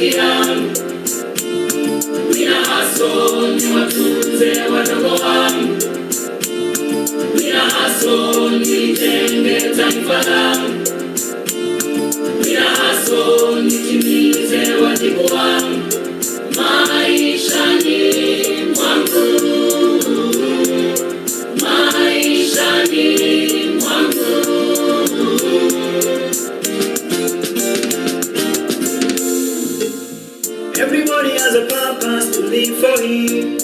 zikia. Mina haso ni watunze wadogo wangu. Mina haso nijenge taifa langu. Mina haso nitimize wajibu wangu maishani mwangu. Maishani mwangu. Everybody has a purpose to live for him.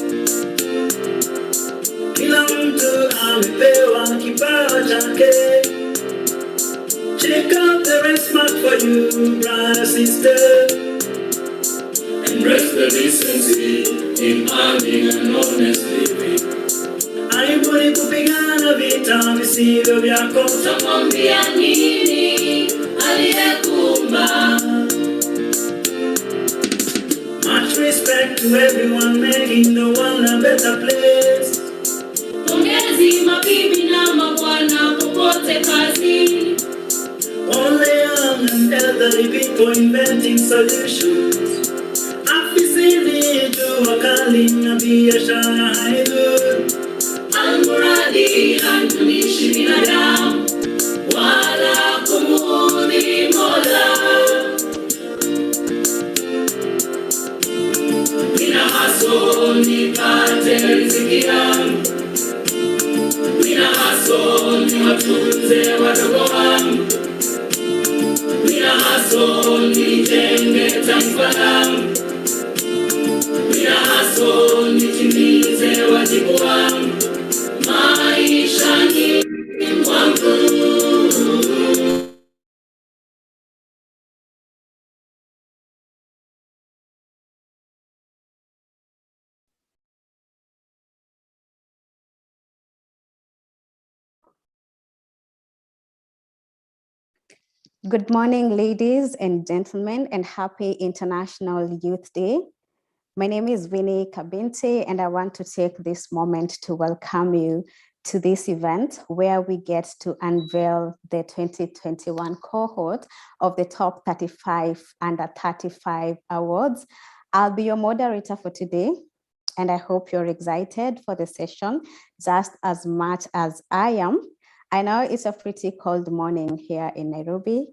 Kila mtu amepewa kipawa chake. Check out the rest mark for you, brother, sister. Embrace the decency in earning and honest living. Alibuni kupigana vita visivyo vyako. Utamwambia nini aliyekuumba? Much respect to everyone making the world a better place. Pongezi mabibi na mabwana popote kazini. All the young and elderly people inventing solutions. Afisini jua kali na biashara haidu. Almuradi hantumishi binadamu wala kumudhi Mola. Mina haso nipate riziki yangu. Mina haso niwatunze wadogo wangu. Mina haso nijenge taifa langu. Mina haso nitimize wajibu wangu maishani mwangu. Good morning, ladies and gentlemen, and happy International Youth Day. My name is Winnie Kabinte, and I want to take this moment to welcome you to this event where we get to unveil the 2021 cohort of the top 35 under 35 awards. I'll be your moderator for today, and I hope you're excited for the session just as much as I am. I know it's a pretty cold morning here in Nairobi,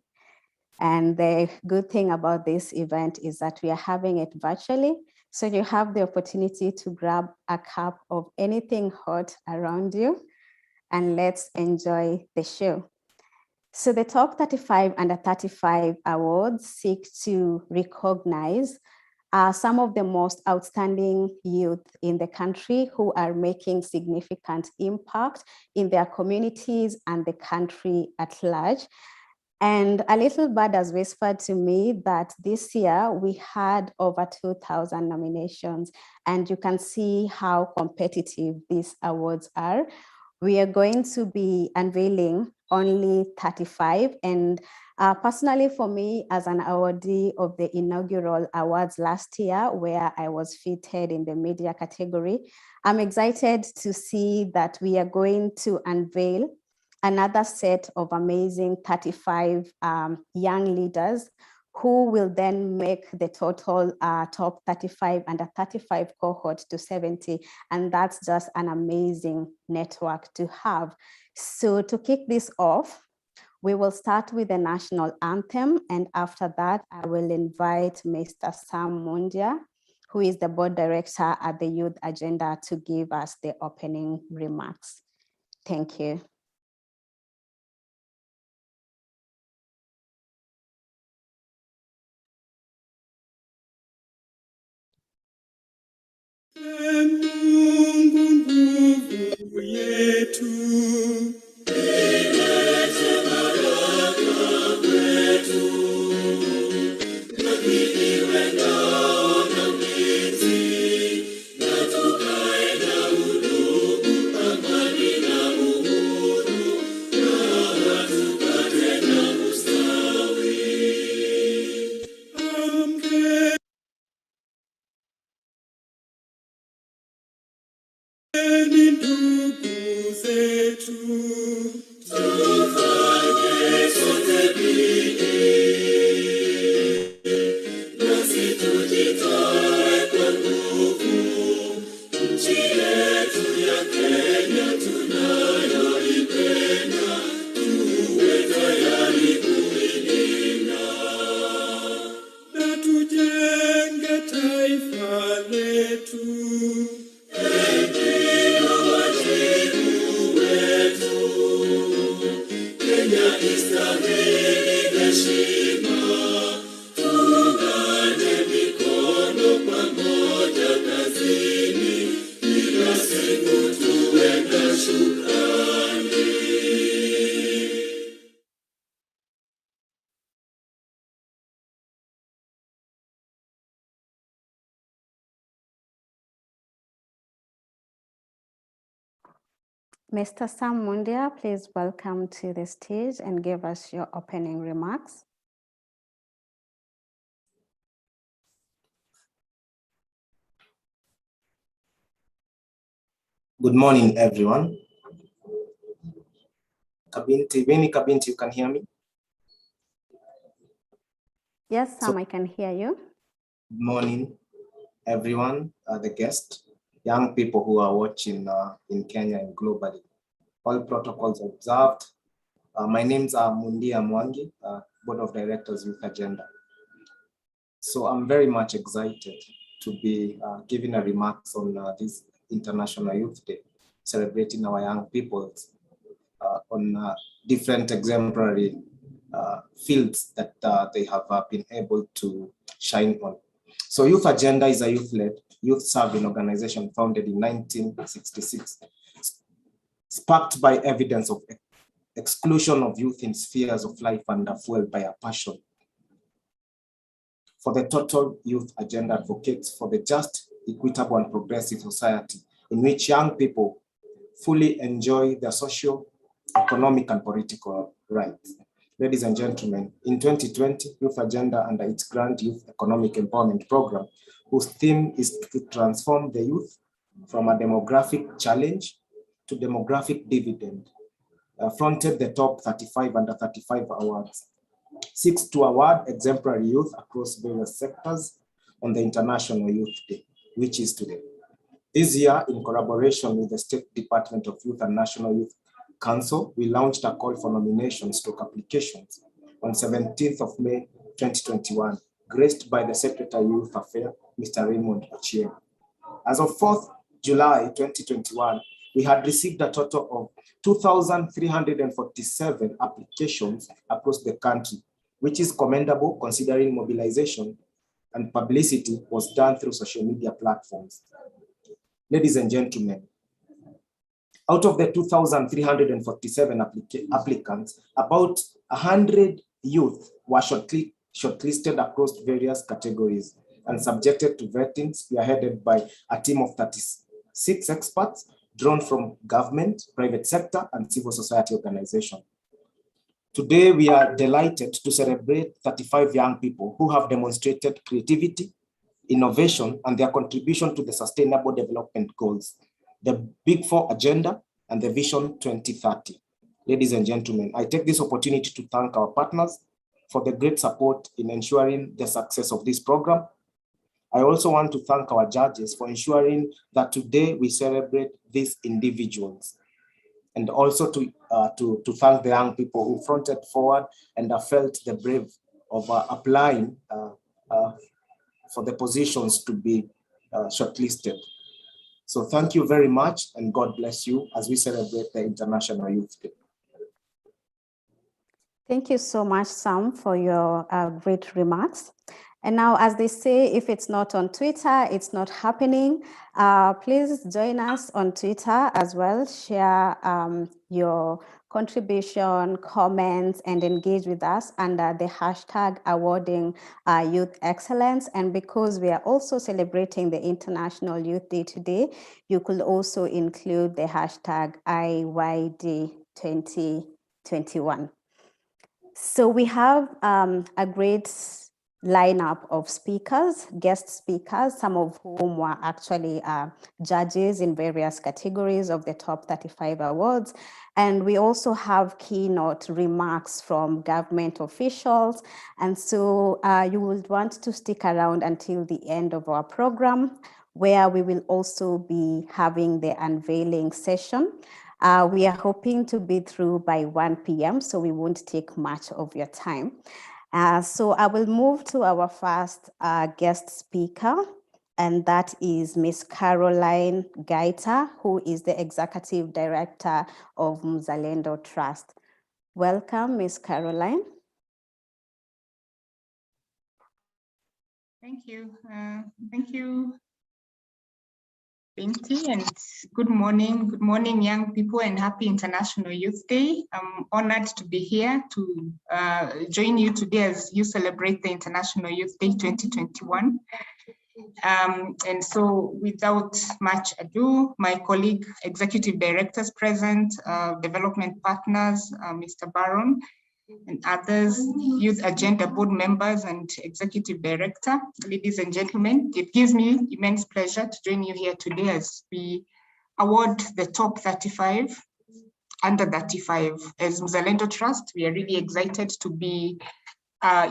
and the good thing about this event is that we are having it virtually, so you have the opportunity to grab a cup of anything hot around you, and let's enjoy the show. So the top 35 under 35 awards seek to recognize some of the most outstanding youth in the country who are making significant impact in their communities and the country at large. And a little bird has whispered to me that this year we had over 2,000 nominations, and you can see how competitive these awards are. We are going to be unveiling only 35, and personally for me, as an awardee of the inaugural awards last year, where I was featured in the media category, I'm excited to see that we are going to unveil another set of amazing 35 young leaders who will then make the total top 35 under 35 cohort to 70. And that's just an amazing network to have. So to kick this off, we will start with the national anthem. And after that, I will invite Mr. Sam Mundia, who is the board director at the Youth Agenda, to give us the opening remarks. Thank you. Mungu yetu Kenya istahili heshima, tuungane mikono pamoja kazini, kila siku tuwe na shukrani. Mr. Sam Mundia, please welcome to the stage and give us your opening remarks. Good morning, everyone. Vini Kabinti, you can hear me? Yes, Sam, I can hear you. Good morning, everyone, the guests, young people who are watching in Kenya and globally. All protocols observed. My name's Mundia Mwangi, Board of Directors, Youth Agenda. So I'm very much excited to be giving a remarks on this International Youth Day, celebrating our young people on different exemplary fields that they have been able to shine on. So Youth Agenda is a youth-led, youth-serving organization founded in 1966, sparked by evidence of exclusion of youth in spheres of life and fueled by a passion for the total youth agenda advocates for the just, equitable, and progressive society in which young people fully enjoy their social, economic, and political rights. Ladies and gentlemen, in 2020, Youth Agenda under its Grand Youth Economic Empowerment Program, whose theme is to transform the youth from a demographic challenge to demographic dividend, fronted the top 35 under 35 awards. 6 to award exemplary youth across various sectors on the International Youth Day, which is today. This year, in collaboration with the State Department of Youth and National Youth Council, we launched a call for nominations to applications on 17th of May, 2021, graced by the Secretary of Youth Affairs, Mr. Raymond Ochieng. As of 4th July, 2021, we had received a total of 2,347 applications across the country, which is commendable considering mobilization and publicity was done through social media platforms. Ladies and gentlemen, out of the 2,347 applicants, about 100 youth were shortlisted across various categories and subjected to vetting, spearheaded by a team of 36 experts drawn from government, private sector, and civil society organizations. Today, we are delighted to celebrate 35 young people who have demonstrated creativity, innovation, and their contribution to the Sustainable Development Goals, the Big Four Agenda, and the Vision 2030. Ladies and gentlemen, I take this opportunity to thank our partners for the great support in ensuring the success of this program. I also want to thank our judges for ensuring that today we celebrate these individuals, and also to thank the young people who fronted forward and felt the brave of applying for the positions to be shortlisted. So thank you very much, and God bless you as we celebrate the International Youth Day. Thank you so much, Sam, for your great remarks. And now, as they say, if it's not on Twitter, it's not happening. Please join us on Twitter as well. Share your contribution, comments, and engage with us under the hashtag awarding youth excellence. And because we are also celebrating the International Youth Day today, you could also include the hashtag IYD 2021. So we have a great lineup of speakers, guest speakers, some of whom were actually judges in various categories of the top 35 awards. And we also have keynote remarks from government officials. And so you will want to stick around until the end of our program, where we will also be having the unveiling session. We are hoping to be through by 1 p.m., so we won't take much of your time. So I will move to our first guest speaker, and that is Ms. Caroline Gaita, who is the Executive Director of Mzalendo Trust. Welcome, Ms. Caroline. Thank you. Thank you, Binti, and good morning, young people, and happy International Youth Day. I'm honored to be here to join you today as you celebrate the International Youth Day 2021. And so without much ado, my colleague, executive directors present, development partners, Mr. Baron, and others, Youth Agenda board members and executive director, ladies and gentlemen, it gives me immense pleasure to join you here today as we award the top 35, under 35. As Mzalendo Trust, we are really excited to be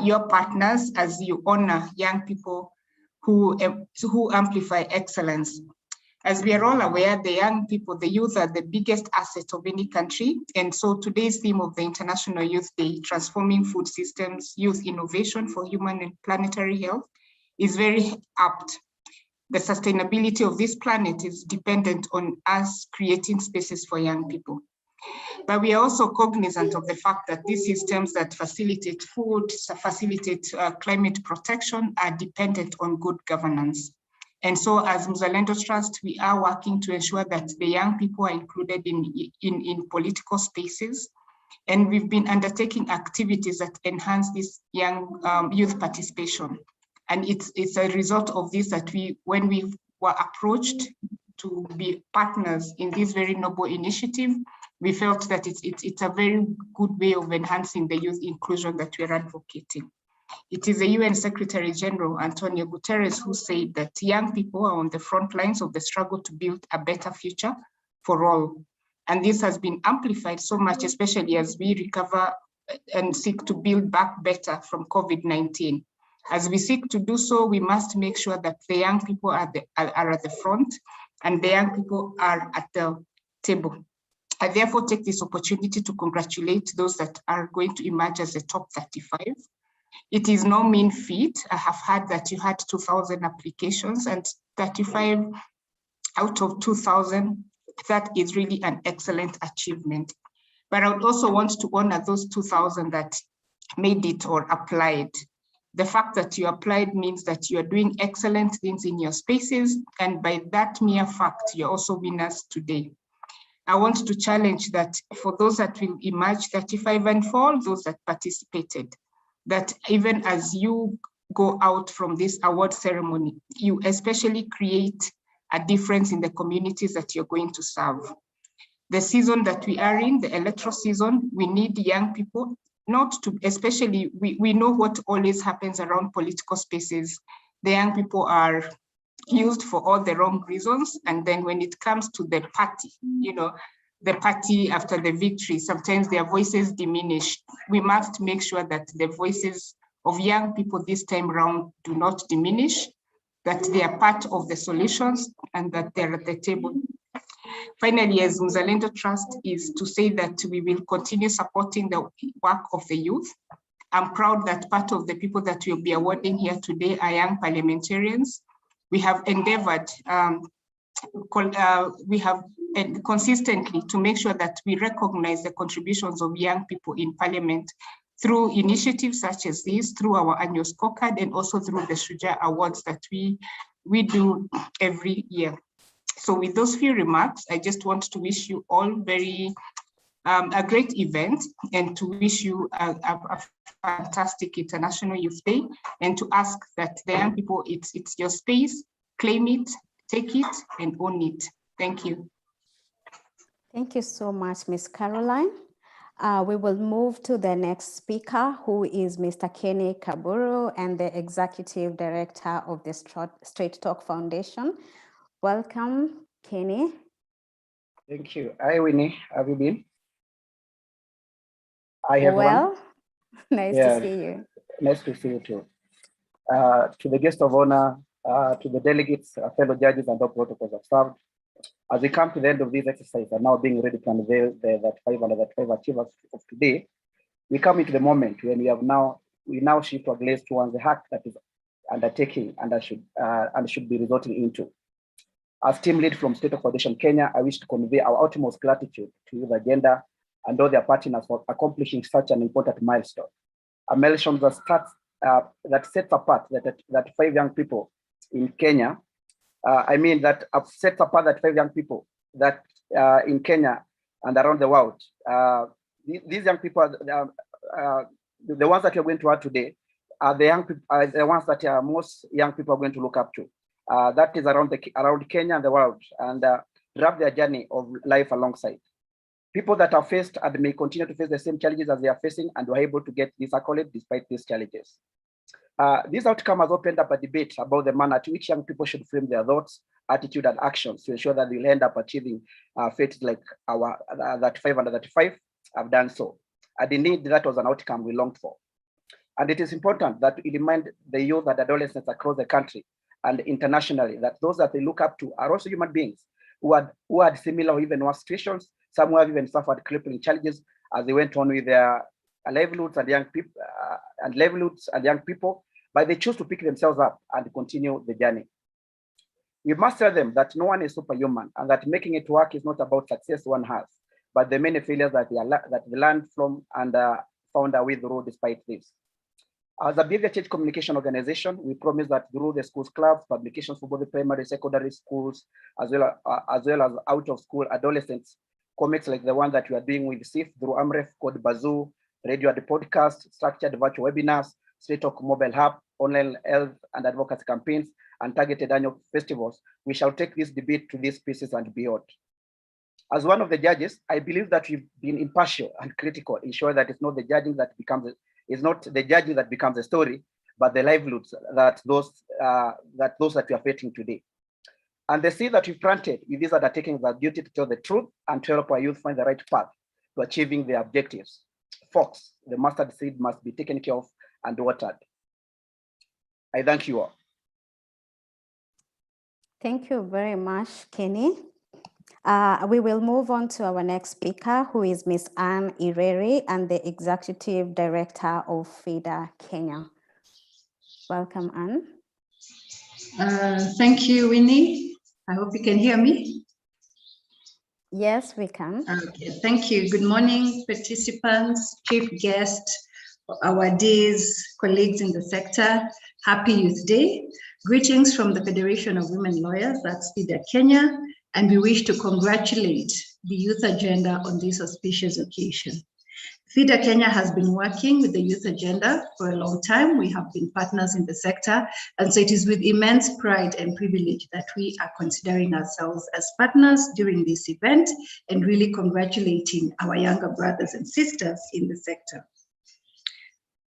your partners as you honor young people who amplify excellence. As we are all aware, the young people, the youth are the biggest asset of any country. And so today's theme of the International Youth Day, transforming food systems, youth innovation for human and planetary health, is very apt. The sustainability of this planet is dependent on us creating spaces for young people. But we are also cognizant of the fact that these systems that facilitate food, facilitate climate protection are dependent on good governance. And so as Mzalendo Trust, we are working to ensure that the young people are included in political spaces. And we've been undertaking activities that enhance this young youth participation. And it's a result of this that when we were approached to be partners in this very noble initiative, we felt that it's a very good way of enhancing the youth inclusion that we're advocating. It is the UN Secretary General, Antonio Guterres, who said that young people are on the front lines of the struggle to build a better future for all. And this has been amplified so much, especially as we recover and seek to build back better from COVID-19. As we seek to do so, we must make sure that the young people are at the front and the young people are at the table. I therefore take this opportunity to congratulate those that are going to emerge as the top 35. It is no mean feat. I have heard that you had 2,000 applications and 35 out of 2,000, that is really an excellent achievement. But I would also want to honor those 2,000 that made it or applied. The fact that you applied means that you are doing excellent things in your spaces, and by that mere fact, you're also winners today. I want to challenge that for those that will emerge 35 and for all those that participated, that even as you go out from this award ceremony, you especially create a difference in the communities that you're going to serve. The season that we are in, the electoral season, we need young people, not to, especially, we know what always happens around political spaces. The young people are used for all the wrong reasons. And then when it comes to the party, the party after the victory, sometimes their voices diminish. We must make sure that the voices of young people this time around do not diminish, that they are part of the solutions and that they're at the table. Finally, as Mzalendo Trust is to say that we will continue supporting the work of the youth. I'm proud that part of the people that we'll be awarding here today are young parliamentarians. We have endeavored, consistently to make sure that we recognize the contributions of young people in parliament through initiatives such as this, through our annual scorecard, and also through the Shuja Awards that we do every year. So with those few remarks, I just want to wish you all a great event, and to wish you a fantastic International Youth Day, and to ask that the young people, it's your space, claim it, take it, and own it. Thank you. Thank you so much, Ms. Caroline. We will move to the next speaker, who is Mr. Kenny Kaburu, and the Executive Director of the Straight Talk Foundation. Welcome, Kenny. Thank you. Hi, Winnie. How have you been? Hi, everyone. Well, nice to see you. Nice to see you too. To the guest of honor, to the delegates, fellow judges, and all protocols observed, as we come to the end of this exercise and now being ready to unveil the 35 achievers of today, we come into the moment when we now shift our gaze towards the hack that is undertaking and should be resulting into. As team lead from State of Foundation Kenya, I wish to convey our utmost gratitude to Youth Agenda and all their partners for accomplishing such an important milestone. A milestone that sets apart that 5 young people in Kenya. Sets apart that 5 young people that in Kenya and around the world. These young people, the ones that you're going to have today, are the ones that most young people are going to look up to. That is around Kenya and the world, and drive their journey of life alongside. People that are faced and may continue to face the same challenges as they are facing and were able to get this accolade despite these challenges. This outcome has opened up a debate about the manner to which young people should frame their thoughts, attitude, and actions to ensure that they'll end up achieving fates like that 535 have done so. And indeed, that was an outcome we longed for. And it is important that we remind the youth and adolescents across the country and internationally that those that they look up to are also human beings who had similar or even worse situations. Some who have even suffered crippling challenges as they went on with their livelihoods and young people, but they choose to pick themselves up and continue the journey. We must tell them that no one is superhuman and that making it work is not about success one has, but the many failures that they learned from and found a way through despite this. As a behavior change communication organization, we promise that through the schools clubs, publications for both the primary, secondary schools, as well as out of school adolescents, comics like the one that we are doing with SIF through AMREF, Code Bazoo, radio and podcast, structured virtual webinars, Straight Talk mobile hub, online health and advocacy campaigns, and targeted annual festivals, we shall take this debate to these pieces and beyond. As one of the judges, I believe that we've been impartial and critical, ensuring that it's not the judging that becomes the story, but the livelihoods that those that we are facing today. And the seed that we planted with these undertakings are duty to tell the truth and to help our youth find the right path to achieving their objectives. Folks, the mustard seed must be taken care of and watered. I thank you all. Thank you very much, Kenny. We will move on to our next speaker, who is Ms. Anne Ireri, and the Executive Director of FIDA Kenya. Welcome, Anne. Thank you, Winnie. I hope you can hear me. Yes, we can. Okay, thank you. Good morning, participants, chief guests, awardees, colleagues in the sector. Happy Youth Day. Greetings from the Federation of Women Lawyers, that's FIDA Kenya, and we wish to congratulate the youth agenda on this auspicious occasion. FIDA Kenya has been working with the youth agenda for a long time. We have been partners in the sector, and so it is with immense pride and privilege that we are considering ourselves as partners during this event and really congratulating our younger brothers and sisters in the sector.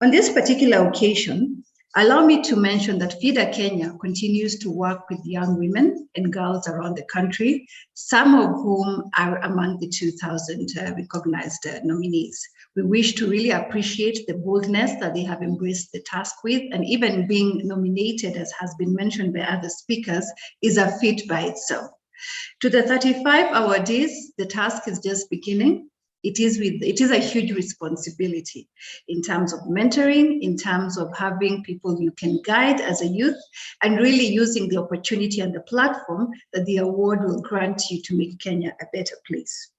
On this particular occasion, allow me to mention that FIDA Kenya continues to work with young women and girls around the country, some of whom are among the 2,000 recognized nominees. We wish to really appreciate the boldness that they have embraced the task with, and even being nominated, as has been mentioned by other speakers, is a feat by itself. To the 35 awardees, the task is just beginning. It is a huge responsibility in terms of mentoring, in terms of having people you can guide as a youth, and really using the opportunity and the platform that the award will grant you to make Kenya a better place.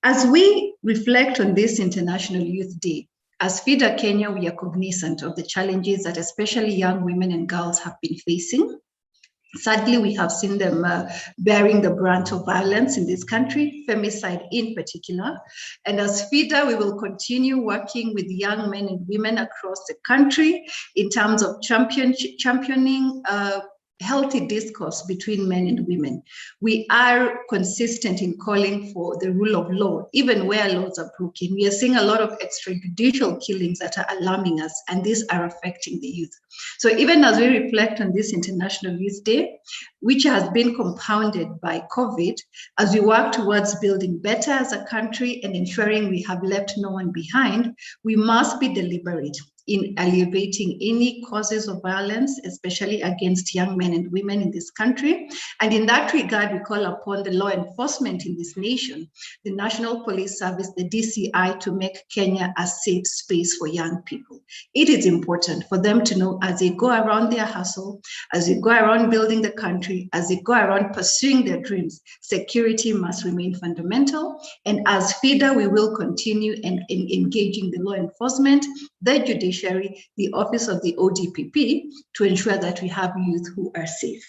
As we reflect on this International Youth Day, as FIDA Kenya, we are cognizant of the challenges that especially young women and girls have been facing. Sadly, we have seen them bearing the brunt of violence in this country, femicide in particular. And as FIDA, we will continue working with young men and women across the country in terms of championing healthy discourse between men and women. We are consistent in calling for the rule of law, even where laws are broken. We are seeing a lot of extrajudicial killings that are alarming us, and these are affecting the youth. So even as we reflect on this International Youth Day, which has been compounded by COVID, as we work towards building better as a country and ensuring we have left no one behind, we must be deliberate in alleviating any causes of violence, especially against young men and women in this country. And in that regard, we call upon the law enforcement in this nation, the National Police Service, the DCI, to make Kenya a safe space for young people. It is important for them to know as they go around their hustle, as they go around building the country, as they go around pursuing their dreams, security must remain fundamental. And as FIDA, we will continue in engaging the law enforcement, the judiciary, the office of the ODPP to ensure that we have youth who are safe.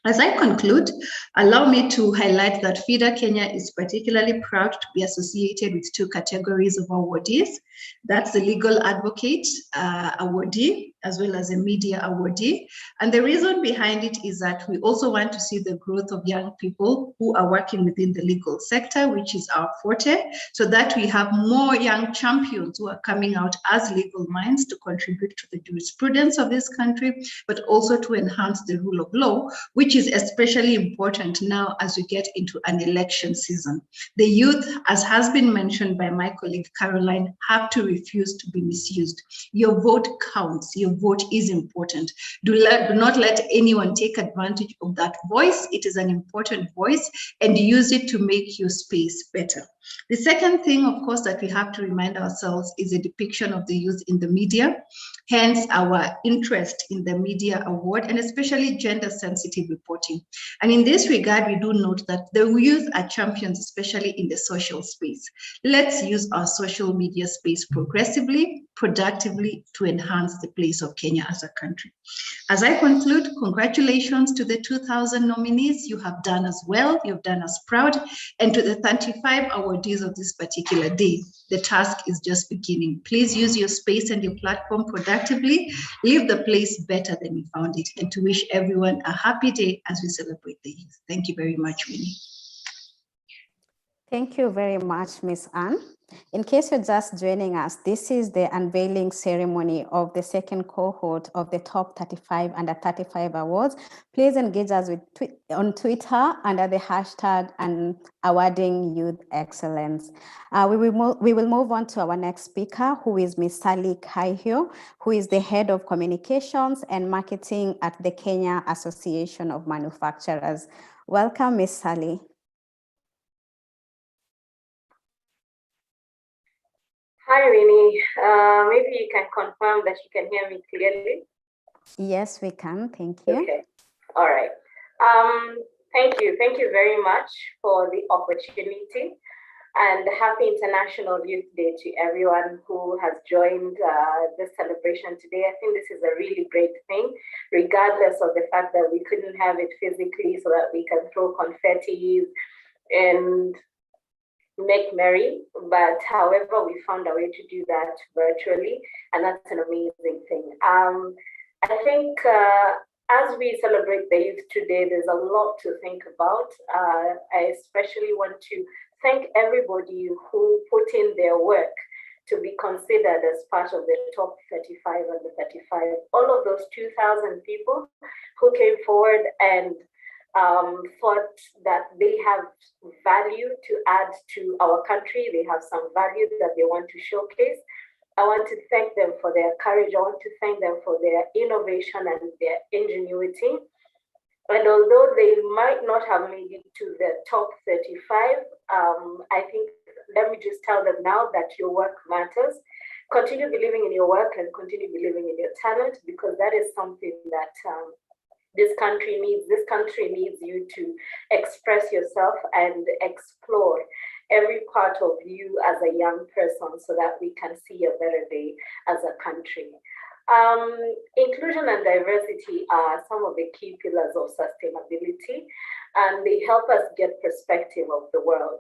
As I conclude, allow me to highlight that FIDA Kenya is particularly proud to be associated with two categories of awardees. That's the legal advocate awardee, as well as a media awardee. And the reason behind it is that we also want to see the growth of young people who are working within the legal sector, which is our forte, so that we have more young champions who are coming out as legal minds to contribute to the jurisprudence of this country, but also to enhance the rule of law, which is especially important now as we get into an election season. The youth, as has been mentioned by my colleague Caroline, have to refuse to be misused. Your vote counts. Your vote is important. Do not let anyone take advantage of that voice. It is an important voice, and use it to make your space better. The second thing, of course, that we have to remind ourselves is a depiction of the youth in the media, hence our interest in the media award, and especially gender-sensitive reporting. And in this regard, we do note that the youth are champions, especially in the social space. Let's use our social media space progressively, productively, to enhance the place of Kenya as a country. As I conclude, congratulations to the 2,000 nominees. You have done us well, you've done us proud, and to the 35 awardees of this particular day, the task is just beginning. Please use your space and your platform productively, leave the place better than you found it, and to wish everyone a happy day as we celebrate the youth. Thank you very much, Winnie. Thank you very much, Ms. Anne. In case you're just joining us, this is the unveiling ceremony of the second cohort of the top 35 under 35 awards. Please engage us on Twitter under the hashtag and awarding youth excellence. We will move on to our next speaker, who is Ms. Sally Kaihio, who is the head of communications and marketing at the Kenya Association of Manufacturers. Welcome, Ms. Sally. Hi, Winnie. Maybe you can confirm that you can hear me clearly. Yes, we can. Thank you. Okay. All right. Thank you. Thank you very much for the opportunity, and happy International Youth Day to everyone who has joined this celebration today. I think this is a really great thing, regardless of the fact that we couldn't have it physically so that we can throw confetti and make merry, but however, we found a way to do that virtually, and that's an amazing thing. I think as we celebrate the youth today, there's a lot to think about. I especially want to thank everybody who put in their work to be considered as part of the top 35 and the 35. All of those 2,000 people who came forward and thought that they have value to add to our country. They have some value that they want to showcase. I want to thank them for their courage. I want to thank them for their innovation and their ingenuity. And although they might not have made it to the top 35, I think, let me just tell them now that your work matters. Continue believing in your work and continue believing in your talent, because that is something that this country needs. This country needs you to express yourself and explore every part of you as a young person so that we can see a better day as a country. Inclusion and diversity are some of the key pillars of sustainability, and they help us get perspective of the world.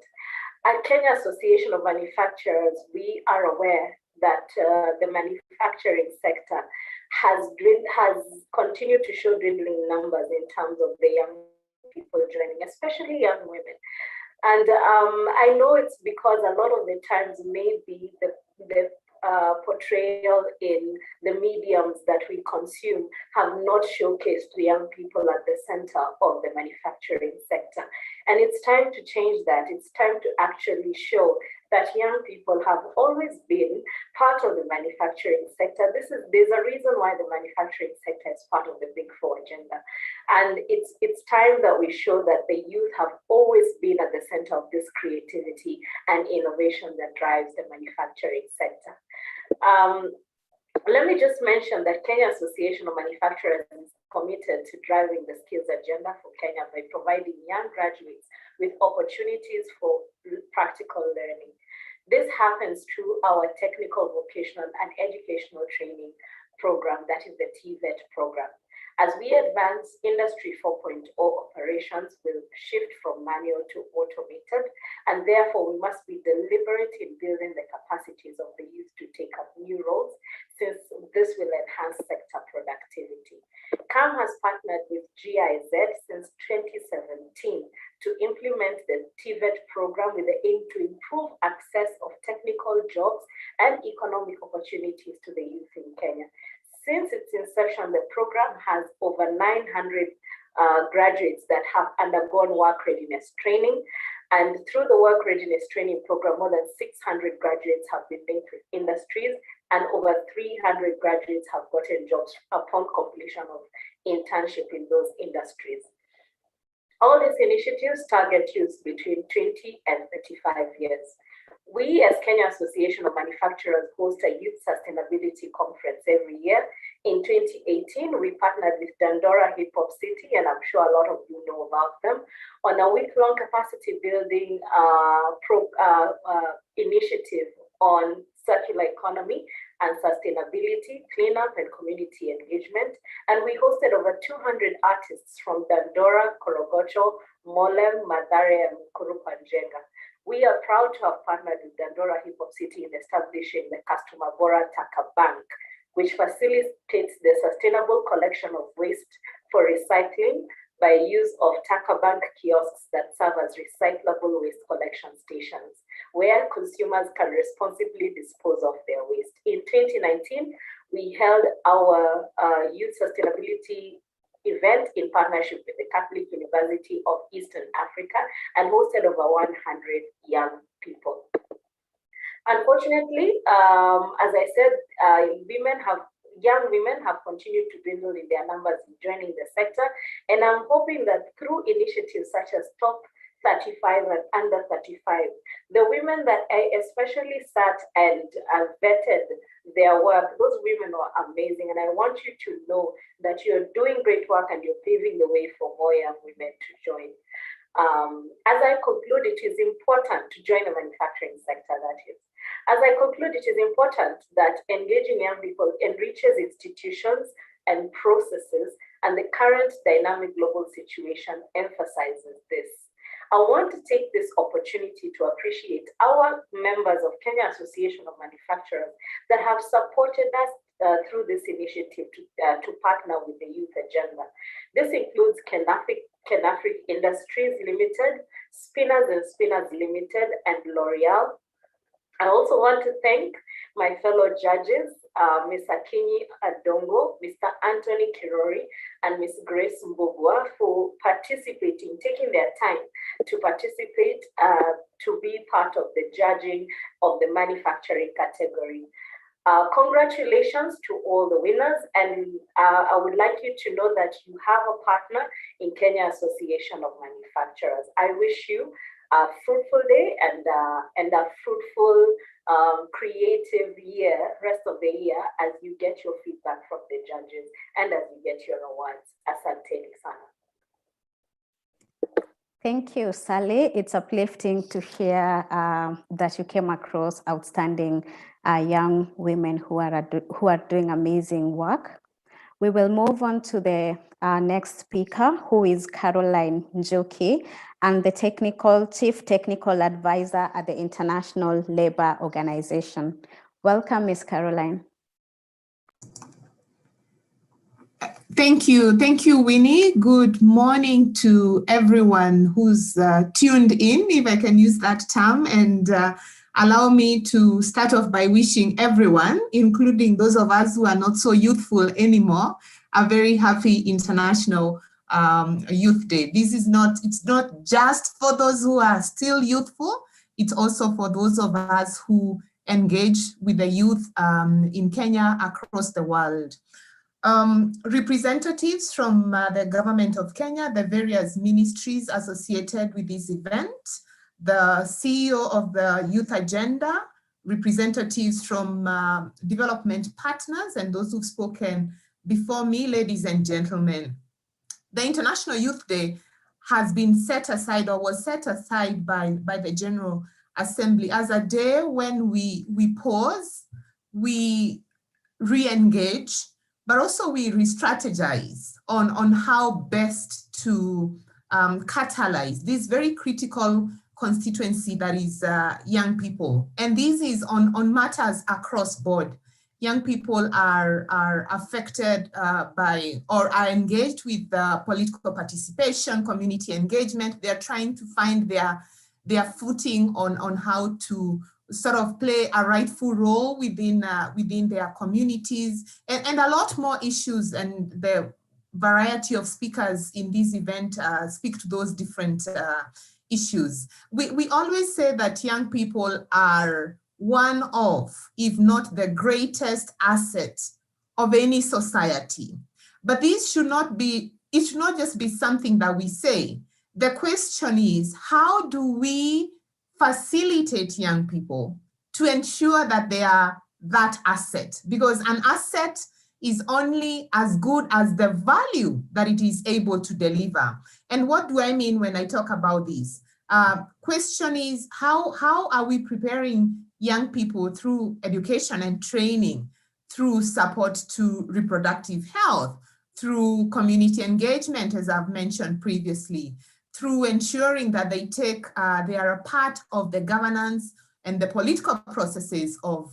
At Kenya Association of Manufacturers, we are aware that the manufacturing sector has continued to show dwindling numbers in terms of the young people joining, especially young women. And I know it's because a lot of the times maybe the portrayal in the mediums that we consume have not showcased the young people at the center of the manufacturing sector. And it's time to change that. It's time to actually show that young people have always been part of the manufacturing sector. There's a reason why the manufacturing sector is part of the Big Four agenda. And it's time that we show that the youth have always been at the center of this creativity and innovation that drives the manufacturing sector. Let me just mention that Kenya Association of Manufacturers is committed to driving the skills agenda for Kenya by providing young graduates with opportunities for practical learning. This happens through our technical, vocational, and educational training program, that is the TVET program. As we advance, Industry 4.0 operations will shift from manual to automated, and therefore we must be deliberate in building the capacities of the youth to take up new roles, since this will enhance sector productivity. CAM has partnered with GIZ since 2017 to implement the TVET program with the aim to improve access of technical jobs and economic opportunities to the youth in Kenya. Since its inception, the program has over 900 graduates that have undergone work readiness training. And through the work readiness training program, more than 600 graduates have been linked with industries, and over 300 graduates have gotten jobs upon completion of internship in those industries. All these initiatives target youth between 20 and 35 years. We, as Kenya Association of Manufacturers, host a youth sustainability conference every year. In 2018, we partnered with Dandora Hip Hop City, and I'm sure a lot of you know about them, on a week-long capacity building initiative on circular economy and sustainability, cleanup, and community engagement. And we hosted over 200 artists from Dandora, Korogocho, Molem, Mathare, and Kurupanjenga. We are proud to have partnered with Dandora Hip Hop City in establishing the Customer Bora Taka Bank, which facilitates the sustainable collection of waste for recycling by use of Taka Bank kiosks that serve as recyclable waste collection stations, where consumers can responsibly dispose of their waste. In 2019, we held our youth sustainability event in partnership with the Catholic University of Eastern Africa and hosted over 100 young people. Unfortunately, as I said, young women have continued to dwindle in their numbers in joining the sector, and I'm hoping that through initiatives such as Top 35 and Under 35, the women that I especially sat and vetted their work, those women are amazing, and I want you to know that you're doing great work and you're paving the way for more young women to join. As I conclude, it is important to join the manufacturing sector, that is. As I conclude, it is important that engaging young people enriches institutions and processes, and the current dynamic global situation emphasizes this. I want to take this opportunity to appreciate our members of Kenya Association of Manufacturers that have supported us through this initiative to partner with the youth agenda. This includes Kenafric Industries Limited, Spinners and Spinners Limited, and L'Oreal. I also want to thank my fellow judges, Ms. Akinyi Adongo, Mr. Anthony Kirori, and Ms. Grace Mbugua for participating, taking their time to participate, to be part of the judging of the manufacturing category. Congratulations to all the winners, and I would like you to know that you have a partner in Kenya Association of Manufacturers. I wish you a fruitful day and a fruitful creative year, rest of the year, as you get your feedback from the judges and as you get your awards. Asante sana. Thank you, Sally. It's uplifting to hear that you came across outstanding young women who are doing amazing work. We will move on to the next speaker, who is Caroline Njoki, and the Chief Technical Advisor at the International Labour Organization. Welcome, Ms. Caroline. Thank you, Winnie. Good morning to everyone who's tuned in, if I can use that term, and allow me to start off by wishing everyone, including those of us who are not so youthful anymore, a very happy International Youth Day. It's not just for those who are still youthful, it's also for those of us who engage with the youth in Kenya across the world. Representatives from the government of Kenya, the various ministries associated with this event, the CEO of the Youth Agenda, representatives from development partners, and those who've spoken before me, ladies and gentlemen. The International Youth Day has been set aside, or was set aside by the General Assembly as a day when we pause, we re-engage, but also we re-strategize on how best to catalyze this very critical constituency that is young people. And this is on matters across board. Young people are affected by or are engaged with political participation, community engagement. They're trying to find their footing on how to sort of play a rightful role within their communities, and a lot more issues, and the variety of speakers in this event speak to those different issues. We always say that young people are one of, if not the greatest asset of any society. But this should not be, it should not just be something that we say. The question is, how do we facilitate young people to ensure that they are that asset? Because an asset is only as good as the value that it is able to deliver. And what do I mean when I talk about this? Question is, how are we preparing young people through education and training, through support to reproductive health, through community engagement, as I've mentioned previously, through ensuring that they are a part of the governance and the political processes of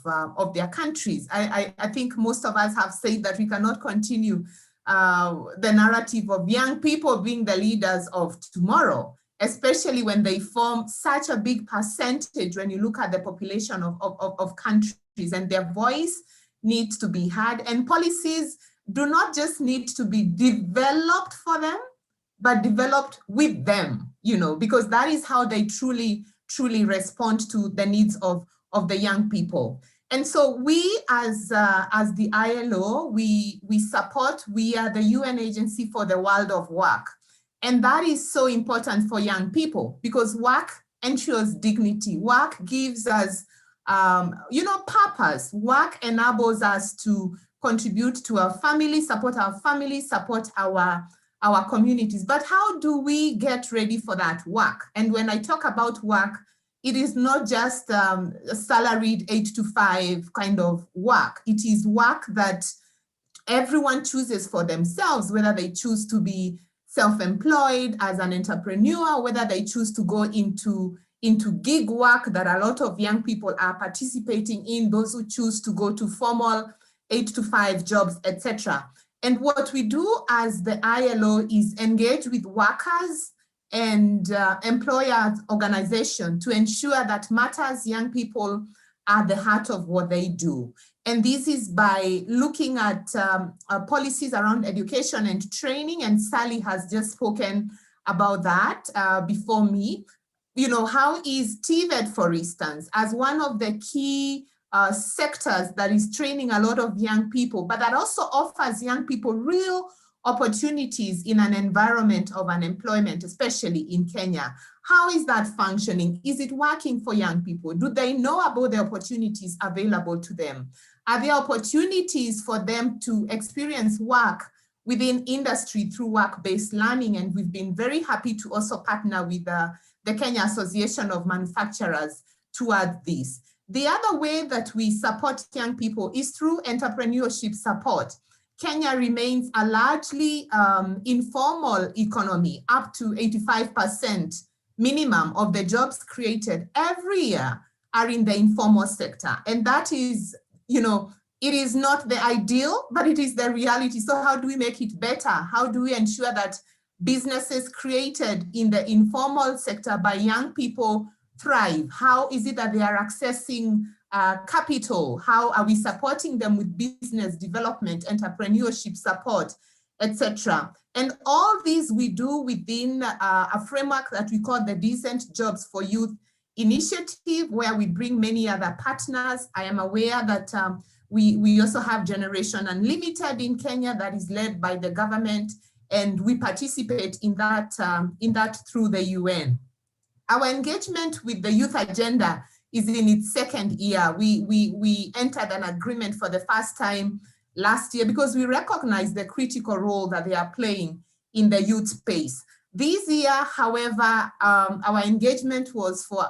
their countries. I think most of us have said that we cannot continue the narrative of young people being the leaders of tomorrow, especially when they form such a big percentage when you look at the population of countries, and their voice needs to be heard. And policies do not just need to be developed for them, but developed with them, because that is how they truly respond to the needs of the young people. And so we as the ILO, we support, we are the UN agency for the world of work. And that is so important for young people, because work ensures dignity. Work gives us, purpose. Work enables us to contribute to our family, support our communities. But how do we get ready for that work? And when I talk about work, it is not just a salaried 8 to 5 kind of work. It is work that everyone chooses for themselves, whether they choose to be self-employed as an entrepreneur, whether they choose to go into gig work that a lot of young people are participating in, those who choose to go to formal 8 to 5 jobs, etc. And what we do as the ILO is engage with workers and employers organization to ensure that matters young people are the heart of what they do. And this is by looking at policies around education and training, and Sally has just spoken about that before me. How is TVET, for instance, as one of the key sectors that is training a lot of young people, but that also offers young people real opportunities in an environment of unemployment, especially in Kenya. How is that functioning? Is it working for young people? Do they know about the opportunities available to them? Are there opportunities for them to experience work within industry through work-based learning? And we've been very happy to also partner with the Kenya Association of Manufacturers towards this. The other way that we support young people is through entrepreneurship support. Kenya remains a largely informal economy. Up to 85% minimum of the jobs created every year are in the informal sector. And that is, it is not the ideal, but it is the reality. So how do we make it better? How do we ensure that businesses created in the informal sector by young people thrive? How is it that they are accessing capital? How are we supporting them with business development, entrepreneurship support, etc.? And all these we do within a framework that we call the Decent Jobs for Youth initiative where we bring many other partners. I am aware that we also have Generation Unlimited in Kenya that is led by the government, and we participate in that through the UN. Our engagement with the youth agenda is in its second year. We entered an agreement for the first time last year because we recognize the critical role that they are playing in the youth space. This year, however, our engagement was for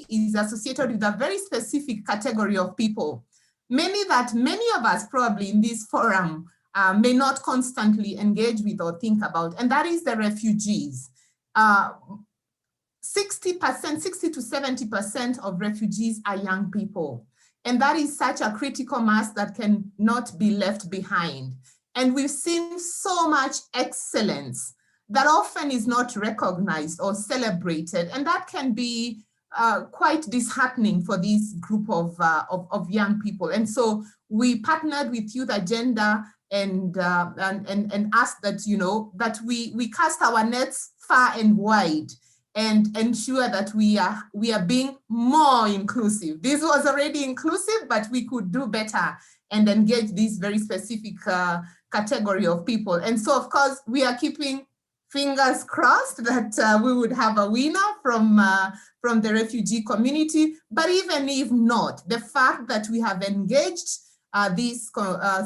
is associated with a very specific category of people. Many of us probably in this forum may not constantly engage with or think about, and that is the refugees. 60 to 70% of refugees are young people. And that is such a critical mass that cannot be left behind. And we've seen so much excellence that often is not recognized or celebrated. And that can be quite disheartening for this group of young people. And so we partnered with Youth Agenda and asked that, that we cast our nets far and wide and ensure that we are being more inclusive. This was already inclusive, but we could do better and engage this very specific category of people. And so, of course, we are keeping fingers crossed that we would have a winner from the refugee community. But even if not, the fact that we have engaged this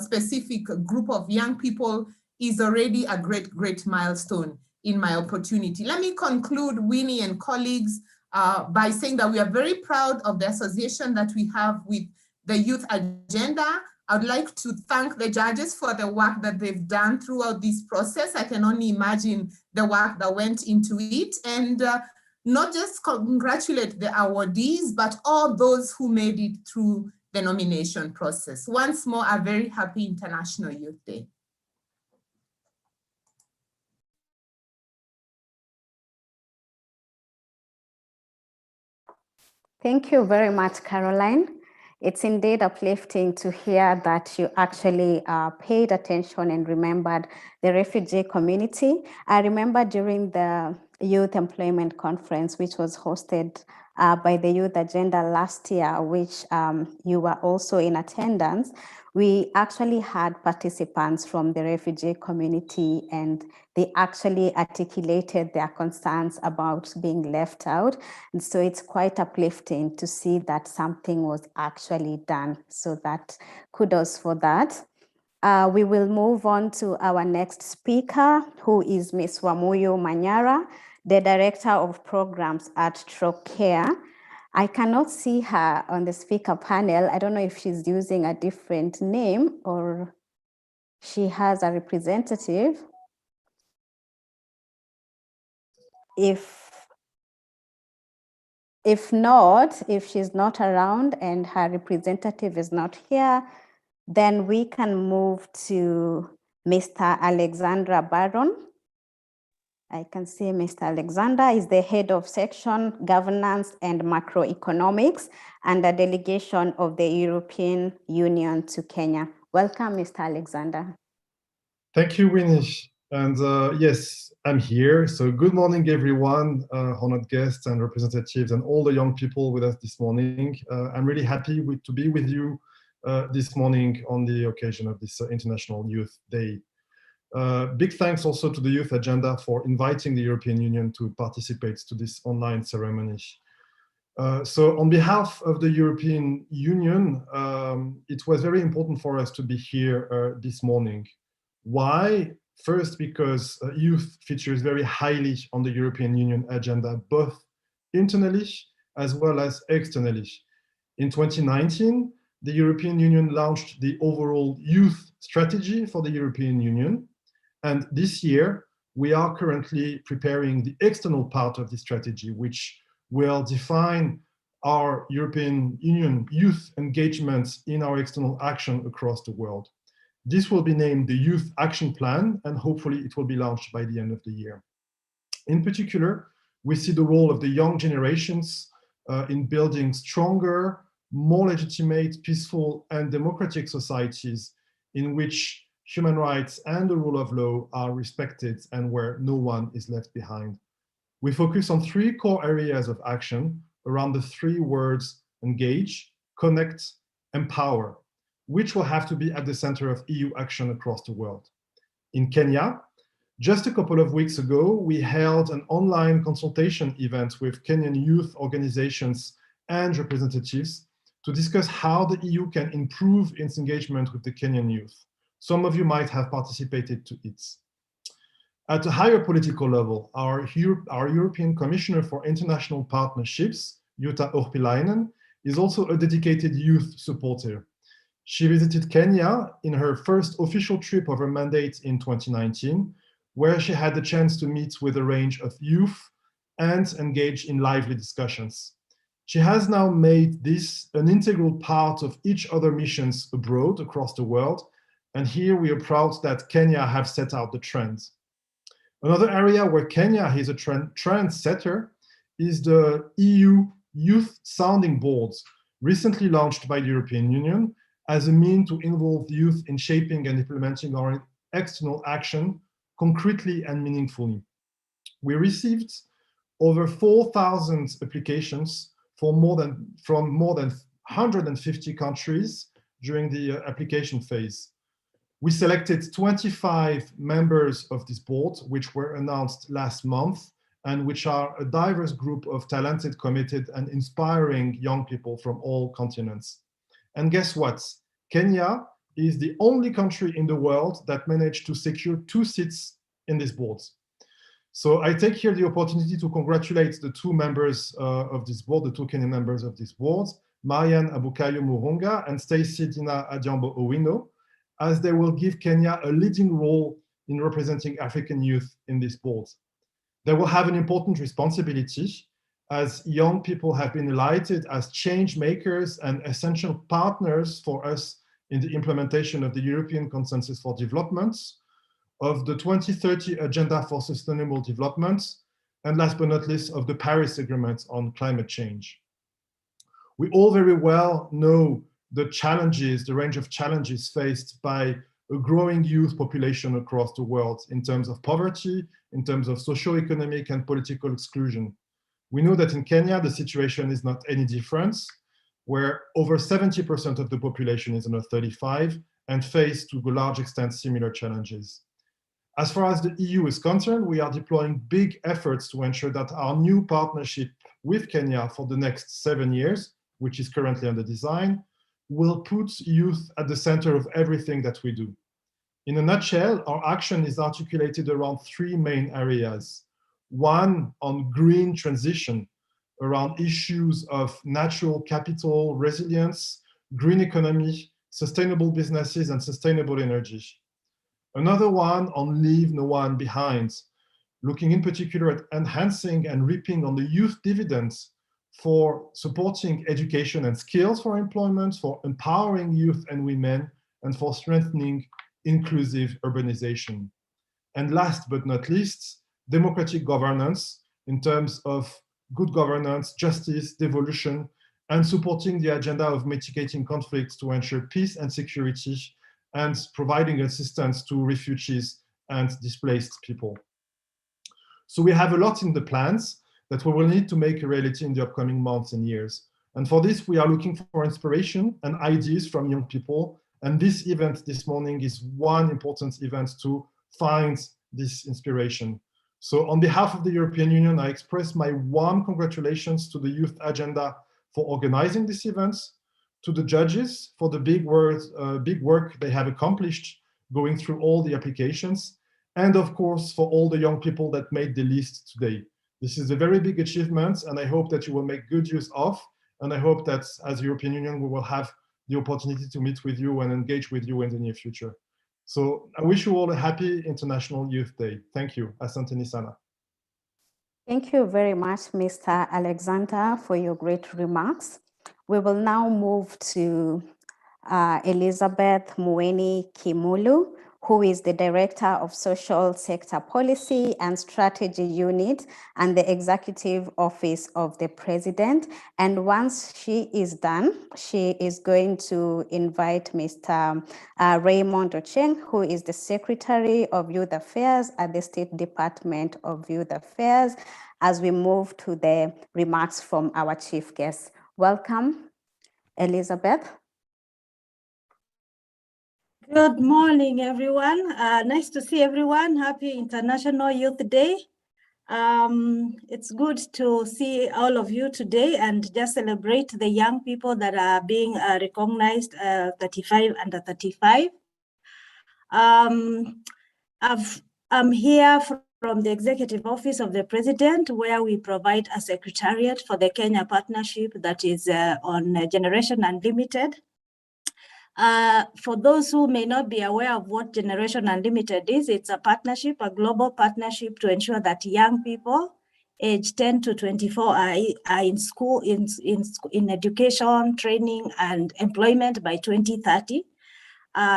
specific group of young people is already a great milestone in my opportunity. Let me conclude, Winnie and colleagues, by saying that we are very proud of the association that we have with the Youth Agenda. I would like to thank the judges for the work that they've done throughout this process. I can only imagine the work that went into it, and not just congratulate the awardees, but all those who made it through the nomination process. Once more, a very happy International Youth Day. Thank you very much, Caroline. It's indeed uplifting to hear that you actually paid attention and remembered the refugee community. I remember during the Youth Employment Conference, which was hosted by the Youth Agenda last year, which you were also in attendance, we actually had participants from the refugee community, and they actually articulated their concerns about being left out. And so it's quite uplifting to see that something was actually done. So that kudos for that. We will move on to our next speaker, who is Ms. Wamuyu Manyara, the Director of Programs at Sectorial. I cannot see her on the speaker panel. I don't know if she's using a different name or she has a representative. If not, if she's not around and her representative is not here, then we can move to Mr. Alexandra Baron. I can see Mr. Alexander is the head of section governance and macroeconomics and the delegation of the European Union to Kenya. Welcome, Mr. Alexander. Thank you, Winnie. And yes, I'm here. So good morning, everyone, honored guests and representatives and all the young people with us this morning. I'm really happy to be with you this morning on the occasion of this International Youth Day. Big thanks also to the Youth Agenda for inviting the European Union to participate to this online ceremony. So on behalf of the European Union, it was very important for us to be here this morning. Why? First, because youth features very highly on the European Union agenda, both internally as well as externally. In 2019, the European Union launched the overall youth strategy for the European Union. And this year, we are currently preparing the external part of the strategy, which will define our European Union youth engagements in our external action across the world. This will be named the Youth Action Plan, and hopefully it will be launched by the end of the year. In particular, we see the role of the young generations in building stronger, more legitimate, peaceful, and democratic societies in which human rights and the rule of law are respected and where no one is left behind. We focus on three core areas of action. around the 3 words engage, connect, empower, which will have to be at the center of EU action across the world. In Kenya, just a couple of weeks ago, we held an online consultation event with Kenyan youth organizations and representatives to discuss how the EU can improve its engagement with the Kenyan youth. Some of you might have participated to it. At a higher political level, our European Commissioner for International Partnerships, Jutta Urpilainen, is also a dedicated youth supporter. She visited Kenya in her first official trip of her mandate in 2019, where she had the chance to meet with a range of youth and engage in lively discussions. She has now made this an integral part of each other missions abroad across the world, and here we are proud that Kenya have set out the trend. Another area where Kenya is a trendsetter is the EU Youth Sounding Boards, recently launched by the European Union as a means to involve youth in shaping and implementing our external action concretely and meaningfully. We received over 4,000 applications from more than 150 countries during the application phase. We selected 25 members of this board, which were announced last month, and which are a diverse group of talented, committed, and inspiring young people from all continents. And guess what? Kenya is the only country in the world that managed to secure 2 seats in this board. So I take here the opportunity to congratulate the 2 members of this board, the 2 Kenyan members of this board, Marian Abukayo Murunga and Stacey Dina Adjambo Owino, as they will give Kenya a leading role in representing African youth in this board. They will have an important responsibility, as young people have been highlighted as change makers and essential partners for us in the implementation of the European Consensus for Development, of the 2030 Agenda for Sustainable Development, and last but not least, of the Paris Agreement on climate change. We all very well know the challenges, the range of challenges faced by a growing youth population across the world in terms of poverty, in terms of socio-economic and political exclusion. We know that in Kenya, the situation is not any different, where over 70% of the population is under 35 and face to a large extent similar challenges. As far as the EU is concerned, we are deploying big efforts to ensure that our new partnership with Kenya for the next 7 years, which is currently under design, will put youth at the center of everything that we do. In a nutshell, our action is articulated around 3 main areas. One, on green transition, around issues of natural capital, resilience, green economy, sustainable businesses, and sustainable energy. Another one on leave no one behind, looking in particular at enhancing and reaping on the youth dividends for supporting education and skills for employment, for empowering youth and women, and for strengthening inclusive urbanization. And last but not least, democratic governance in terms of good governance, justice, devolution, and supporting the agenda of mitigating conflicts to ensure peace and security, and providing assistance to refugees and displaced people. So we have a lot in the plans that we will need to make a reality in the upcoming months and years. And for this, we are looking for inspiration and ideas from young people. And this event this morning is one important event to find this inspiration. So on behalf of the European Union, I express my warm congratulations to the Youth Agenda for organizing this event, to the judges for the big work they have accomplished going through all the applications, and of course for all the young people that made the list today. This is a very big achievement, and I hope that you will make good use of, and I hope that as European Union we will have the opportunity to meet with you and engage with you in the near future. So I wish you all a happy International Youth Day. Thank you. Asante sana. Thank you very much, Mr. Alexander, for your great remarks. We will now move to Elizabeth Mueni Kimulu, who is the Director of Social Sector Policy and Strategy Unit and the Executive Office of the President. And once she is done, she is going to invite Mr. Raymond Ocheng, who is the Secretary of Youth Affairs at the State Department of Youth Affairs, as we move to the remarks from our chief guest. Welcome, Elizabeth. Good morning, everyone. Nice to see everyone. Happy International Youth Day. It's good to see all of you today and just celebrate the young people that are being recognized, 35 under 35. I'm here from the Executive Office of the President, where we provide a secretariat for the Kenya partnership that is on Generation Unlimited. For those who may not be aware of what Generation Unlimited is, it's a partnership, a global partnership to ensure that young people aged 10 to 24 are in school, in education, training, and employment by 2030.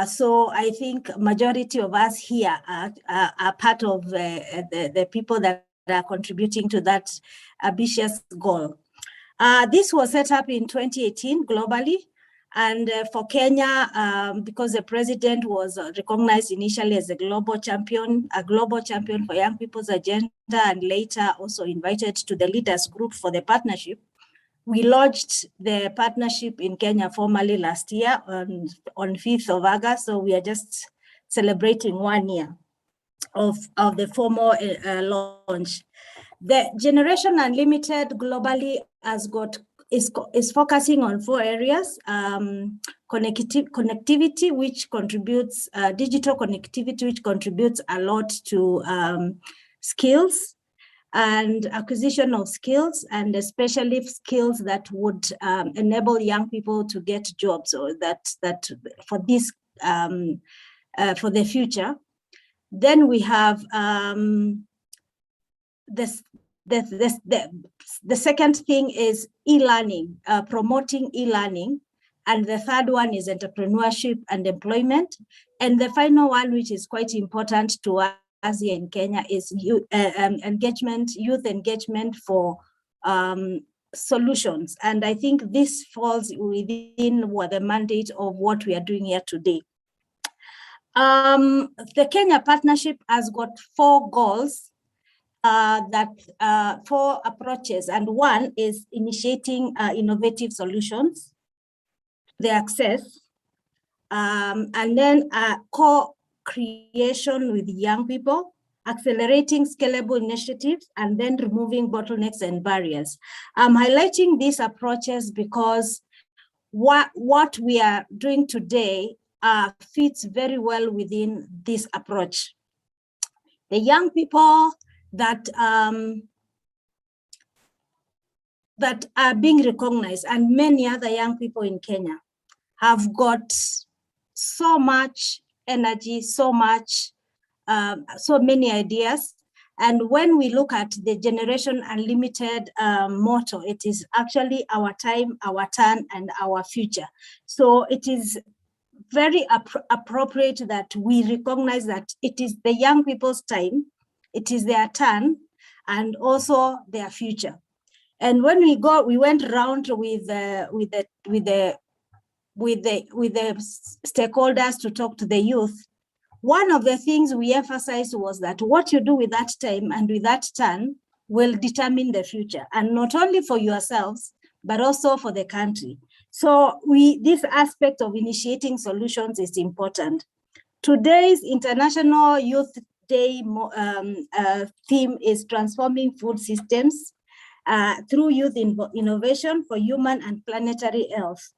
So I think majority of us here are part of the people that are contributing to that ambitious goal. This was set up in 2018 globally. And for Kenya, because the president was recognized initially as a global champion for young people's agenda, and later also invited to the leaders group for the partnership, we launched the partnership in Kenya formally last year on 5th of August. So we are just celebrating 1 year of the formal launch. The Generation Unlimited globally is focusing on 4 areas: connectivity, which contributes digital connectivity, which contributes a lot to skills and acquisition of skills, and especially skills that would enable young people to get jobs, or that for this for the future. Then we have the second thing is e-learning, promoting e-learning. And the third one is entrepreneurship and employment. And the final one, which is quite important to us here in Kenya, is youth engagement for solutions. And I think this falls within the mandate of what we are doing here today. The Kenya partnership has got 4 goals, 4 approaches, and one is initiating innovative solutions, the access, and then co-creation with young people, accelerating scalable initiatives, and then removing bottlenecks and barriers. I'm highlighting these approaches because what we are doing today fits very well within this approach. The young people that are being recognized, and many other young people in Kenya, have got so much energy, so many ideas. And when we look at the Generation Unlimited motto, it is actually our time, our turn, and our future. So it is very appropriate that we recognize that it is the young people's time, it is their turn, and also their future. And when we went around with the stakeholders to talk to the youth. One of the things we emphasized was that what you do with that time and with that turn will determine the future, and not only for yourselves, but also for the country. So this aspect of initiating solutions is important. Today's International Youth Day theme is transforming food systems through youth innovation for human and planetary health.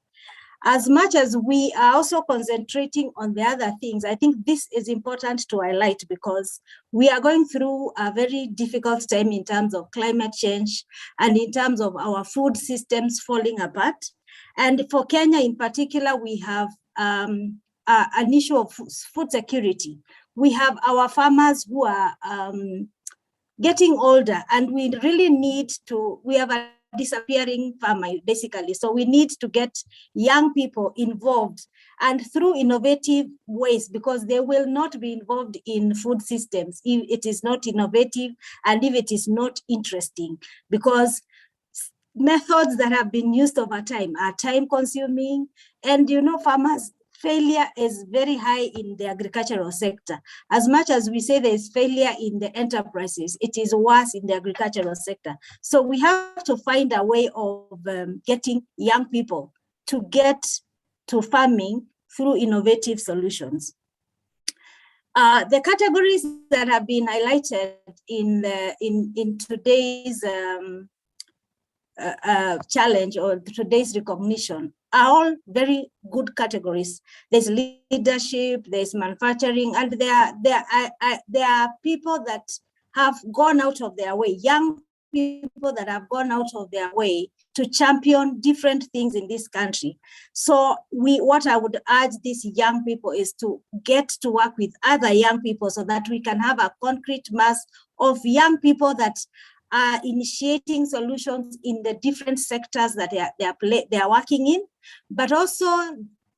As much as we are also concentrating on the other things, I think this is important to highlight because we are going through a very difficult time in terms of climate change and in terms of our food systems falling apart. And for Kenya in particular, we have an issue of food security. We have our farmers who are getting older, and we really need to, we have a disappearing farmer basically. So we need to get young people involved and through innovative ways, because they will not be involved in food systems if it is not innovative and if it is not interesting, because methods that have been used over time are time consuming, and farmers failure is very high in the agricultural sector. As much as we say there is failure in the enterprises, it is worse in the agricultural sector. So we have to find a way of getting young people to get to farming through innovative solutions. The categories that have been highlighted in today's challenge or today's recognition are all very good categories. There's leadership, there's manufacturing, and there are people that have gone out of their way, young people that have gone out of their way to champion different things in this country. So what I would urge these young people is to get to work with other young people so that we can have a concrete mass of young people that are initiating solutions in the different sectors that they are working in, but also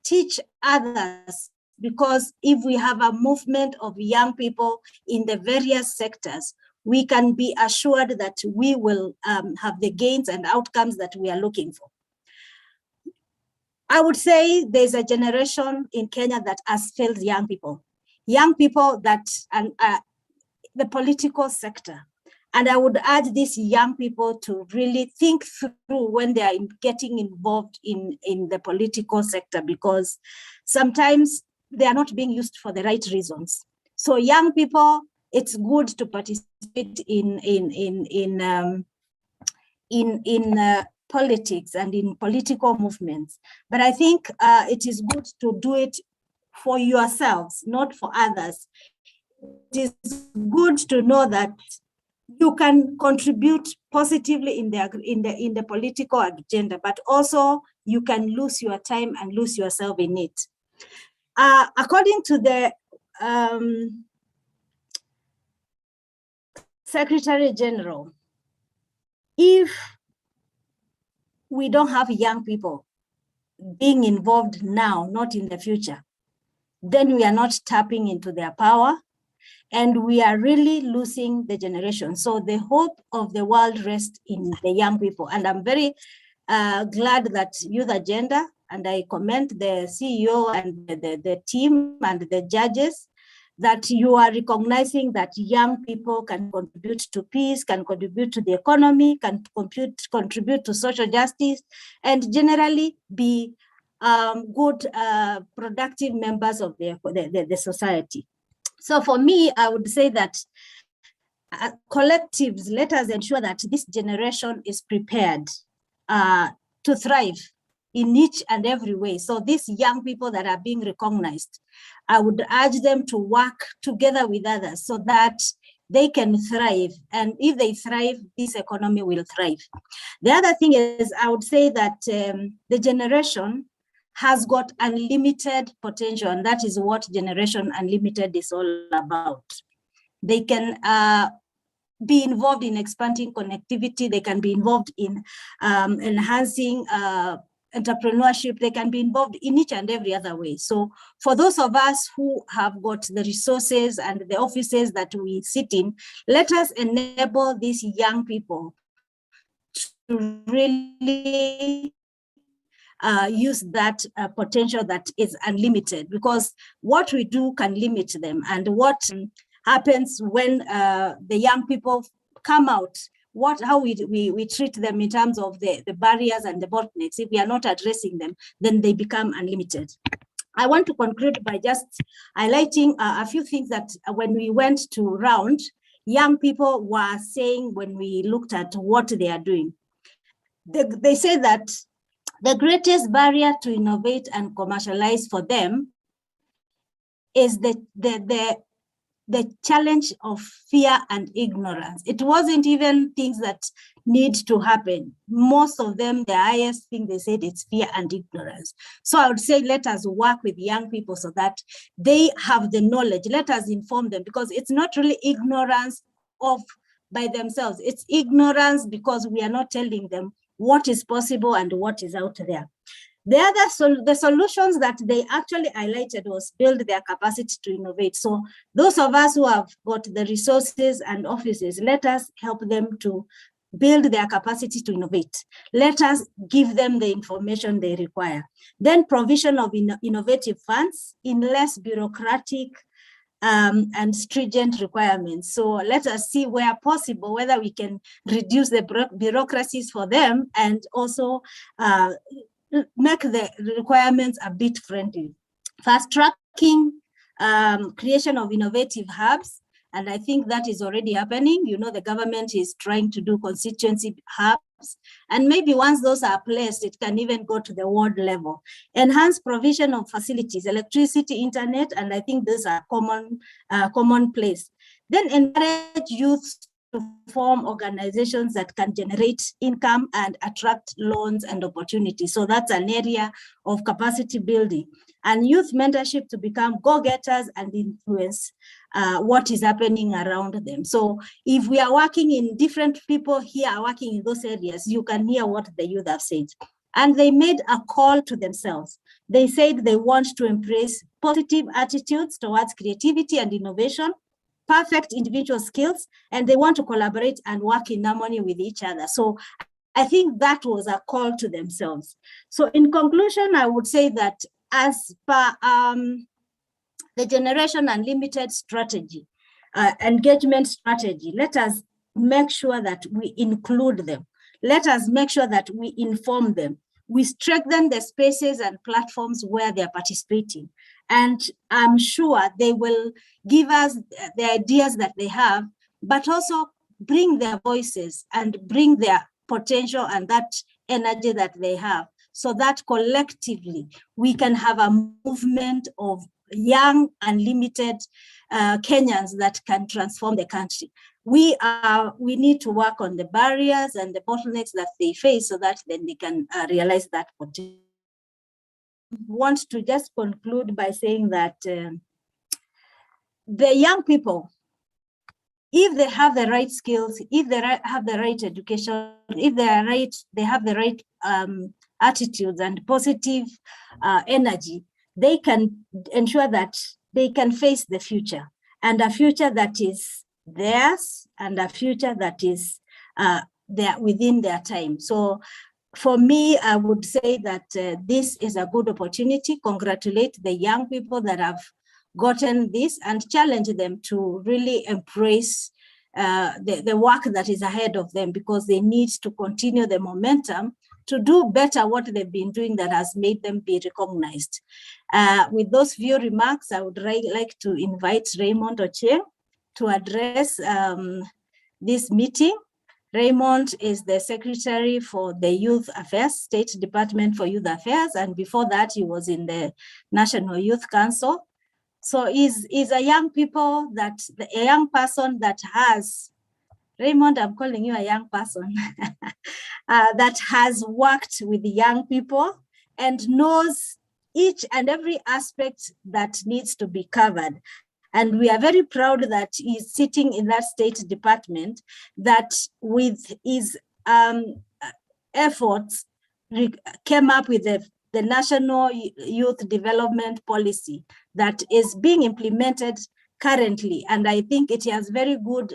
teach others, because if we have a movement of young people in the various sectors, we can be assured that we will have the gains and outcomes that we are looking for. I would say there's a generation in Kenya that has failed young people that the political sector. And I would urge these young people to really think through when they are getting involved in the political sector, because sometimes they are not being used for the right reasons. So young people, it's good to participate in politics and in political movements. But I think it is good to do it for yourselves, not for others. It is good to know that you can contribute positively in the political agenda, but also you can lose your time and lose yourself in it. According to the Secretary General, if we don't have young people being involved now, not in the future, then we are not tapping into their power, and we are really losing the generation. So the hope of the world rests in the young people. And I'm very glad that Youth Agenda, and I commend the CEO and the team and the judges, that you are recognizing that young people can contribute to peace, can contribute to the economy, can contribute to social justice, and generally be good, productive members of the society. So for me, I would say that collectives, let us ensure that this generation is prepared to thrive in each and every way. So these young people that are being recognized, I would urge them to work together with others so that they can thrive. And if they thrive, this economy will thrive. The other thing is, I would say that the generation has got unlimited potential, and that is what Generation Unlimited is all about. They can be involved in expanding connectivity, they can be involved in enhancing entrepreneurship, they can be involved in each and every other way. So for those of us who have got the resources and the offices that we sit in, let us enable these young people to really use that potential that is unlimited, because what we do can limit them. And what happens when the young people come out, how we treat them in terms of the barriers and the bottlenecks, if we are not addressing them, then they become unlimited. I want to conclude by just highlighting a few things that when we went to round, young people were saying when we looked at what they are doing. They say that the greatest barrier to innovate and commercialize for them is the challenge of fear and ignorance. It wasn't even things that need to happen. Most of them, the highest thing they said, it's fear and ignorance. So I would say, let us work with young people so that they have the knowledge. Let us inform them, because it's not really ignorance by themselves. It's ignorance because we are not telling them what is possible and what is out there. The solutions that they actually highlighted was build their capacity to innovate. So those of us who have got the resources and offices, let us help them to build their capacity to innovate. Let us give them the information they require. Then provision of innovative funds in less bureaucratic and stringent requirements. So let us see where possible, whether we can reduce the bureaucracies for them and also make the requirements a bit friendly. Fast tracking creation of innovative hubs. And I think that is already happening. You know, the government is trying to do constituency hubs. And maybe once those are placed, it can even go to the ward level. Enhance provision of facilities, electricity, internet, and I think these are commonplace. Then encourage youth to form organizations that can generate income and attract loans and opportunities. So that's an area of capacity building. And youth mentorship to become go-getters and influence what is happening around them. So if we are working in different people here are working in those areas, you can hear what the youth have said. And they made a call to themselves. They said they want to embrace positive attitudes towards creativity and innovation, perfect individual skills, and they want to collaborate and work in harmony with each other. So I think that was a call to themselves. So in conclusion, I would say that as per the Generation Unlimited strategy, engagement strategy, let us make sure that we include them. Let us make sure that we inform them. We strengthen the spaces and platforms where they're participating. And I'm sure they will give us the ideas that they have, but also bring their voices and bring their potential and that energy that they have, so that collectively we can have a movement of young, unlimited Kenyans that can transform the country. We need to work on the barriers and the bottlenecks that they face so that then they can realize that potential. I want to just conclude by saying that the young people, if they have the right skills, if they have the right education, if they have the right attitudes and positive energy, they can ensure that they can face the future, and a future that is theirs and a future that is within their time. So for me, I would say that this is a good opportunity. Congratulate the young people that have gotten this and challenge them to really embrace the work that is ahead of them, because they need to continue the momentum to do better what they've been doing that has made them be recognized. With those few remarks, I would like to invite Raymond Ochieng to address this meeting. Raymond is the Secretary for the Youth Affairs, State Department for Youth Affairs, and before that he was in the National Youth Council. So he's a young person that has, Raymond, I'm calling you a young person, that has worked with young people and knows each and every aspect that needs to be covered. And we are very proud that he's sitting in that State Department that with his efforts came up with the National Youth Development Policy that is being implemented currently. And I think it has very good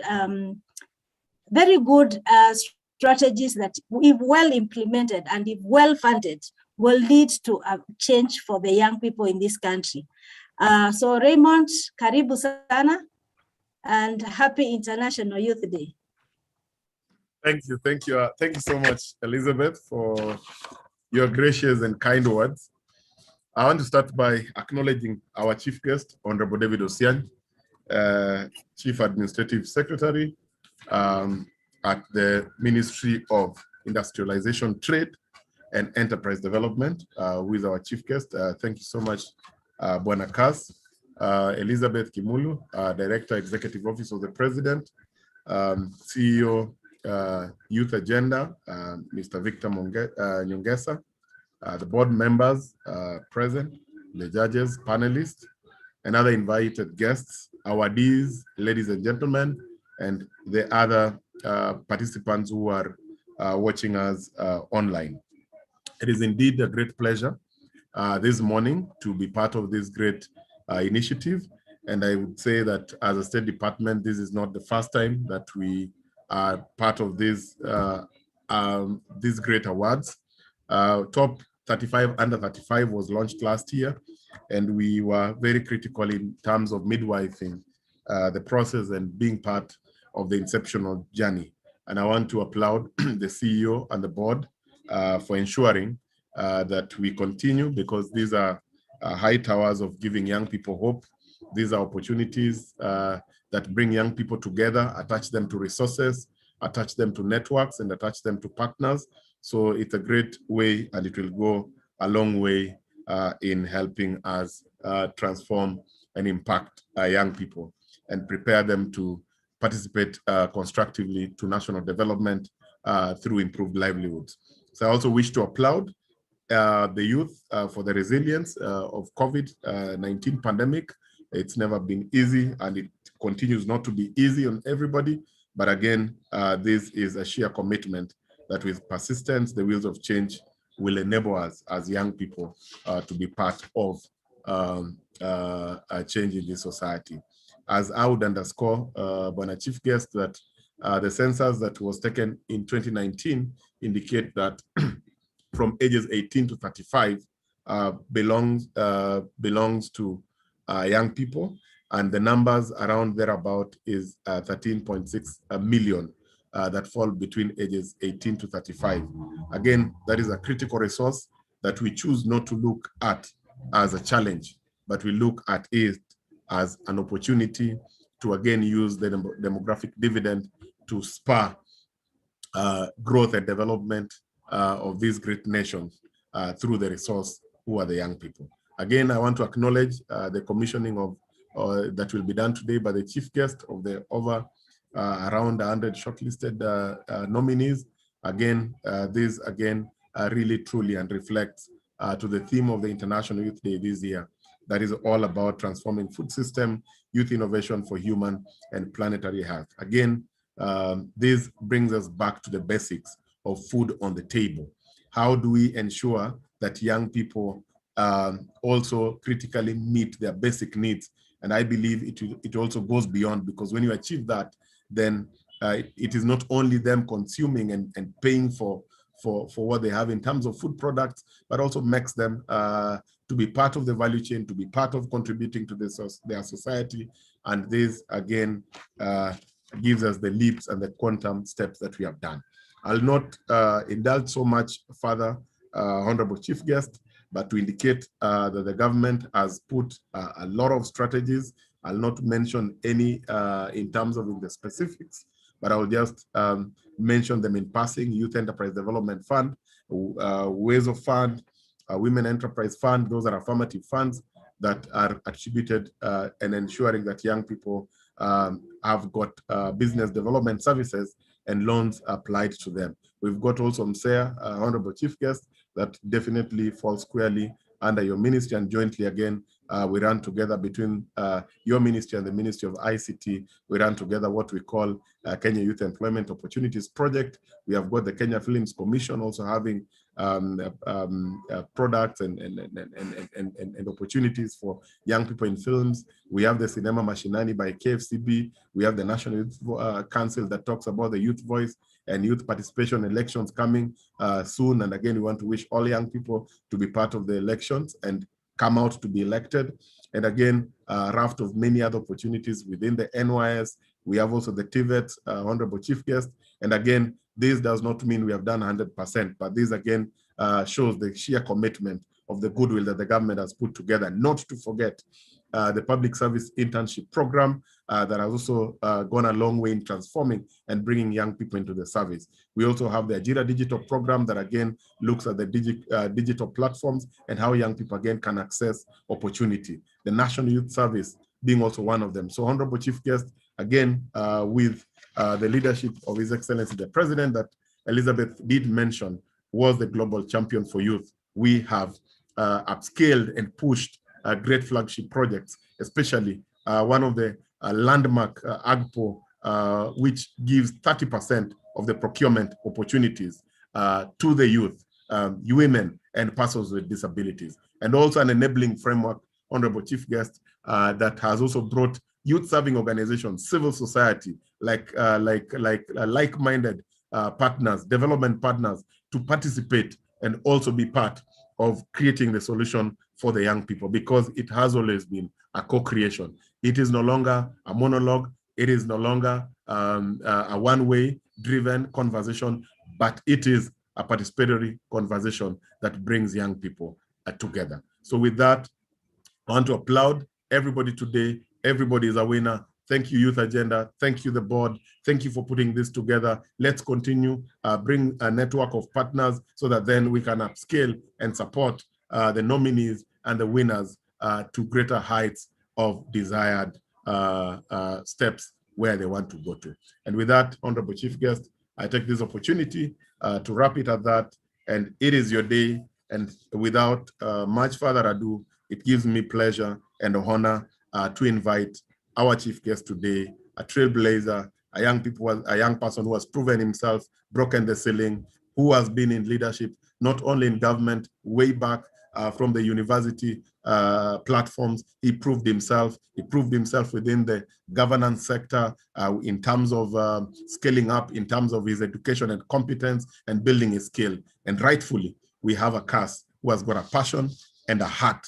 strategies that, if well implemented and if well funded, will lead to a change for the young people in this country. So Raymond, karibu sana, and happy International Youth Day. Thank you so much, Elizabeth, for your gracious and kind words. I want to start by acknowledging our chief guest, Honorable David Osian, Chief Administrative Secretary at the Ministry of Industrialization, Trade and Enterprise Development, who is our chief guest. Thank you so much, Bwana Kas. Elizabeth Kimulu, Director, Executive Office of the President, CEO, Youth Agenda, Mr. Victor Nyongesa, the board members present, the judges, panelists, and other invited guests, awardees, ladies and gentlemen, and the other participants who are watching us online. It is indeed a great pleasure this morning to be part of this great initiative. And I would say that as a State Department, this is not the first time that we are part of these great awards. Top 35 under 35 was launched last year, and we were very critical in terms of midwifing the process and being part of the inceptional journey. And I want to applaud the CEO and the board for ensuring that we continue, because these are high towers of giving young people hope. These are opportunities that bring young people together, attach them to resources, attach them to networks, and attach them to partners. So it's a great way, and it will go a long way in helping us transform and impact young people and prepare them to participate constructively to national development through improved livelihoods. So I also wish to applaud the youth for the resilience of COVID-19 pandemic. It's never been easy, and it continues not to be easy on everybody. But again, this is a sheer commitment that with persistence, the wheels of change will enable us as young people to be part of a change in this society. As I would underscore, Bwana Chief Guest, that the census that was taken in 2019 indicate that from ages 18 to 35 belongs to young people, and the numbers around thereabout is 13.6 million that fall between ages 18 to 35. Again, that is a critical resource that we choose not to look at as a challenge, but we look at it as an opportunity to again use the demographic dividend to spur growth and development of these great nations through the resource who are the young people. Again, I want to acknowledge the commissioning of that will be done today by the chief guest of the over around 100 shortlisted nominees. Again, this again really truly and reflects to the theme of the International Youth Day this year. That is all about transforming food system, youth innovation for human and planetary health. Again, this brings us back to the basics of food on the table. How do we ensure that young people also critically meet their basic needs? And I believe it also goes beyond, because when you achieve that, then it is not only them consuming and paying for what they have in terms of food products, but also makes them to be part of the value chain, to be part of contributing to their society. And this, again, gives us the leaps and the quantum steps that we have done. I'll not indulge so much further, Honorable Chief Guest, but to indicate that the government has put a lot of strategies. I'll not mention any in terms of the specifics, but I'll just mention them in passing. Youth Enterprise Development Fund, Ways of Fund, Women Enterprise Fund. Those are affirmative funds that are attributed and ensuring that young people have got business development services and loans applied to them. We've got also MSEA, Honorable Chief Guest, that definitely falls squarely under your ministry, and jointly again, we run together between your ministry and the Ministry of ICT. We run together what we call Kenya Youth Employment Opportunities Project. We have got the Kenya Films Commission also having products and opportunities for young people in films. We have the Cinema Mashinani by KFCB. We have the National Youth Council that talks about the youth voice and youth participation elections coming soon. And again, we want to wish all young people to be part of the elections and come out to be elected. And again, a raft of many other opportunities within the NYS. We have also the TVET, Honorable Chief Guest. And again, this does not mean we have done 100%, but this again shows the sheer commitment of the goodwill that the government has put together. Not to forget the public service internship program that has also gone a long way in transforming and bringing young people into the service. We also have the Ajira Digital program that again looks at the digital platforms and how young people again can access opportunity. The National Youth Service being also one of them. So Honorable Chief Guest, again, with the leadership of His Excellency the President that Elizabeth did mention, was the global champion for youth. We have upscaled and pushed great flagship projects, especially one of the landmark AGPO, which gives 30% of the procurement opportunities to the youth. women and persons with disabilities, and also an enabling framework, Honorable Chief Guest, that has also brought youth-serving organizations, civil society, like-minded partners, development partners, to participate and also be part of creating the solution for the young people, because it has always been a co-creation. It is no longer a monologue. It is no longer a one-way driven conversation, but it is a participatory conversation that brings young people together. So with that, I want to applaud everybody today. Everybody is a winner. Thank you, Youth Agenda. Thank you, the board. Thank you for putting this together. Let's continue, bring a network of partners so that then we can upscale and support the nominees and the winners to greater heights of desired steps where they want to go to. And with that, Honorable Chief Guest, I take this opportunity to wrap it at that. And it is your day. And without much further ado, it gives me pleasure and honor to invite our chief guest today, a trailblazer, a young person who has proven himself, broken the ceiling, who has been in leadership, not only in government, way back from the university platforms. He proved himself. He proved himself within the governance sector in terms of scaling up, in terms of his education and competence and building his skill. And rightfully, we have a cast who has got a passion and a heart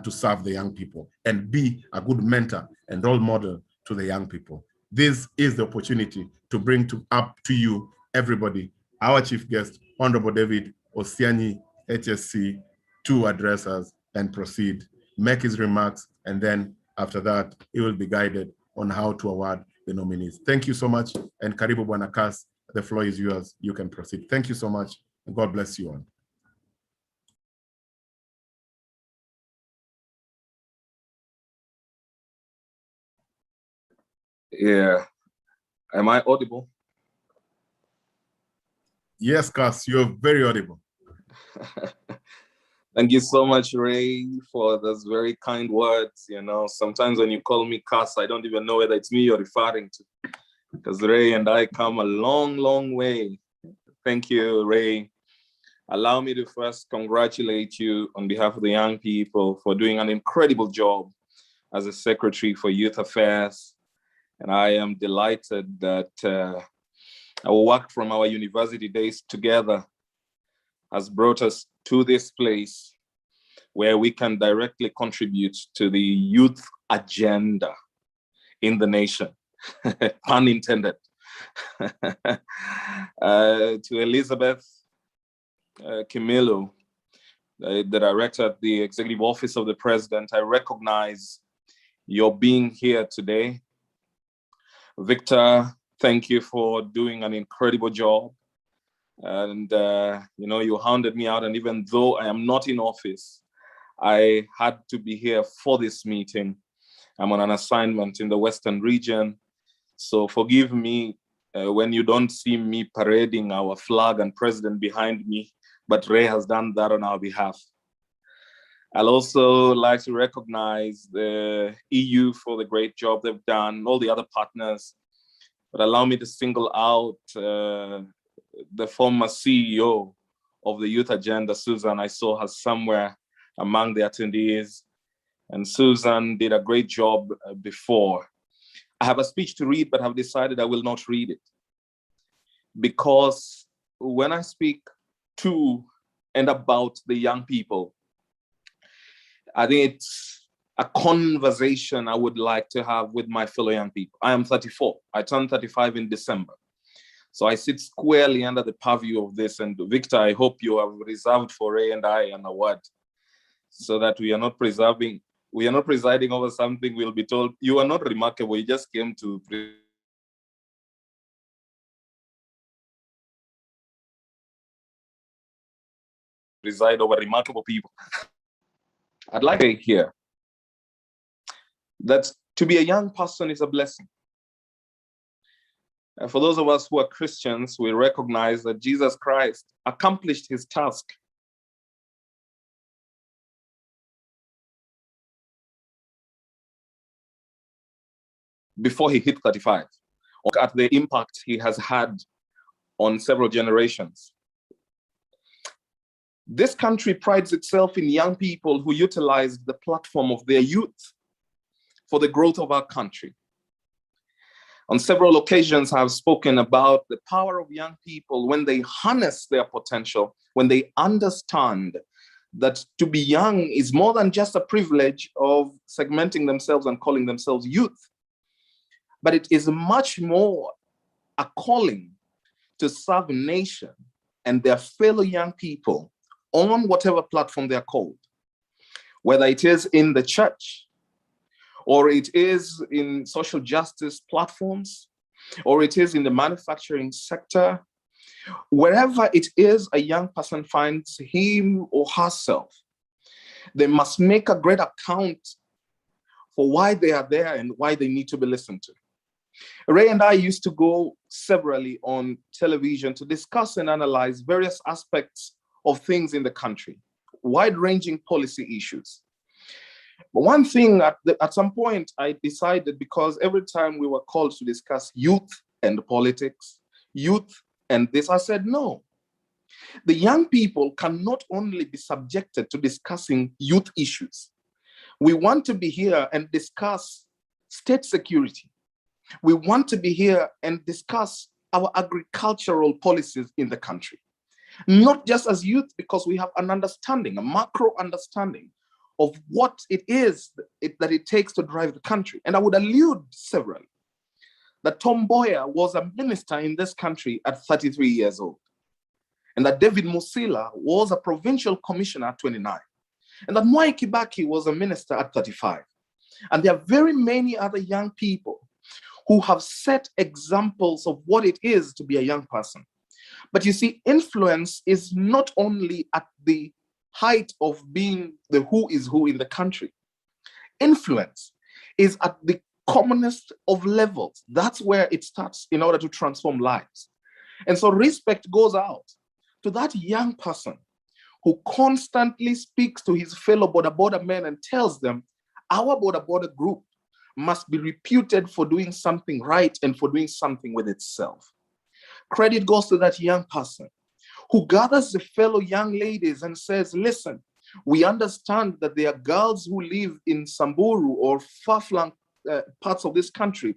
to serve the young people and be a good mentor and role model to the young people. This is the opportunity to bring up to you, everybody, our chief guest, Honorable David Osiani, HSC, to address us and proceed, make his remarks, and then after that, he will be guided on how to award the nominees. Thank you so much, and Karibu Bwana Kas, the floor is yours. You can proceed. Thank you so much, and God bless you all. Yeah. Am I audible? Yes, Cass, you're very audible. Thank you so much, Ray, for those very kind words. You know, sometimes when you call me Cass, I don't even know whether it's me you're referring to, because Ray and I come a long, long way. Thank you, Ray. Allow me to first congratulate you on behalf of the young people for doing an incredible job as a Secretary for Youth Affairs. And I am delighted that our work from our university days together has brought us to this place where we can directly contribute to the youth agenda in the nation, pun intended. To Elizabeth Kimilo, the director at the Executive Office of the President, I recognize your being here today. Victor, thank you for doing an incredible job. And, you know, you hounded me out. And even though I am not in office, I had to be here for this meeting. I'm on an assignment in the Western region. So forgive me when you don't see me parading our flag and president behind me, but Ray has done that on our behalf. I'll also like to recognize the EU for the great job they've done, all the other partners, but allow me to single out the former CEO of the Youth Agenda, Susan. I saw her somewhere among the attendees, and Susan did a great job before. I have a speech to read, but I've decided I will not read it, because when I speak to and about the young people, I think it's a conversation I would like to have with my fellow young people. I am 34. I turned 35 in December. So I sit squarely under the purview of this. And Victor, I hope you have reserved for Ray and I an award, so that we are not presiding over something we'll be told, you are not remarkable, you just came to preside over remarkable people. I'd like to hear that to be a young person is a blessing. And for those of us who are Christians, we recognize that Jesus Christ accomplished his task before he hit 35, or at the impact he has had on several generations. This country prides itself in young people who utilize the platform of their youth for the growth of our country. On several occasions, I've spoken about the power of young people when they harness their potential, when they understand that to be young is more than just a privilege of segmenting themselves and calling themselves youth, but it is much more a calling to serve a nation and their fellow young people on whatever platform they're called, whether it is in the church, or it is in social justice platforms, or it is in the manufacturing sector. Wherever it is a young person finds him or herself, they must make a great account for why they are there and why they need to be listened to. Ray and I used to go severally on television to discuss and analyze various aspects of things in the country, wide-ranging policy issues. But one thing at some point I decided, because every time we were called to discuss youth and politics, youth and this, I said, no. The young people can not only be subjected to discussing youth issues. We want to be here and discuss state security. We want to be here and discuss our agricultural policies in the country. Not just as youth, because we have an understanding, a macro understanding of what it is that it takes to drive the country. And I would allude severally that Tom Mboya was a minister in this country at 33 years old, and that David Musila was a provincial commissioner at 29, and that Mwai Kibaki was a minister at 35. And there are very many other young people who have set examples of what it is to be a young person. But you see, influence is not only at the height of being the who is who in the country. Influence is at the commonest of levels. That's where it starts in order to transform lives. And so respect goes out to that young person who constantly speaks to his fellow border men and tells them, our border group must be reputed for doing something right and for doing something with itself. Credit goes to that young person who gathers the fellow young ladies and says, listen, we understand that there are girls who live in Samburu or far-flung parts of this country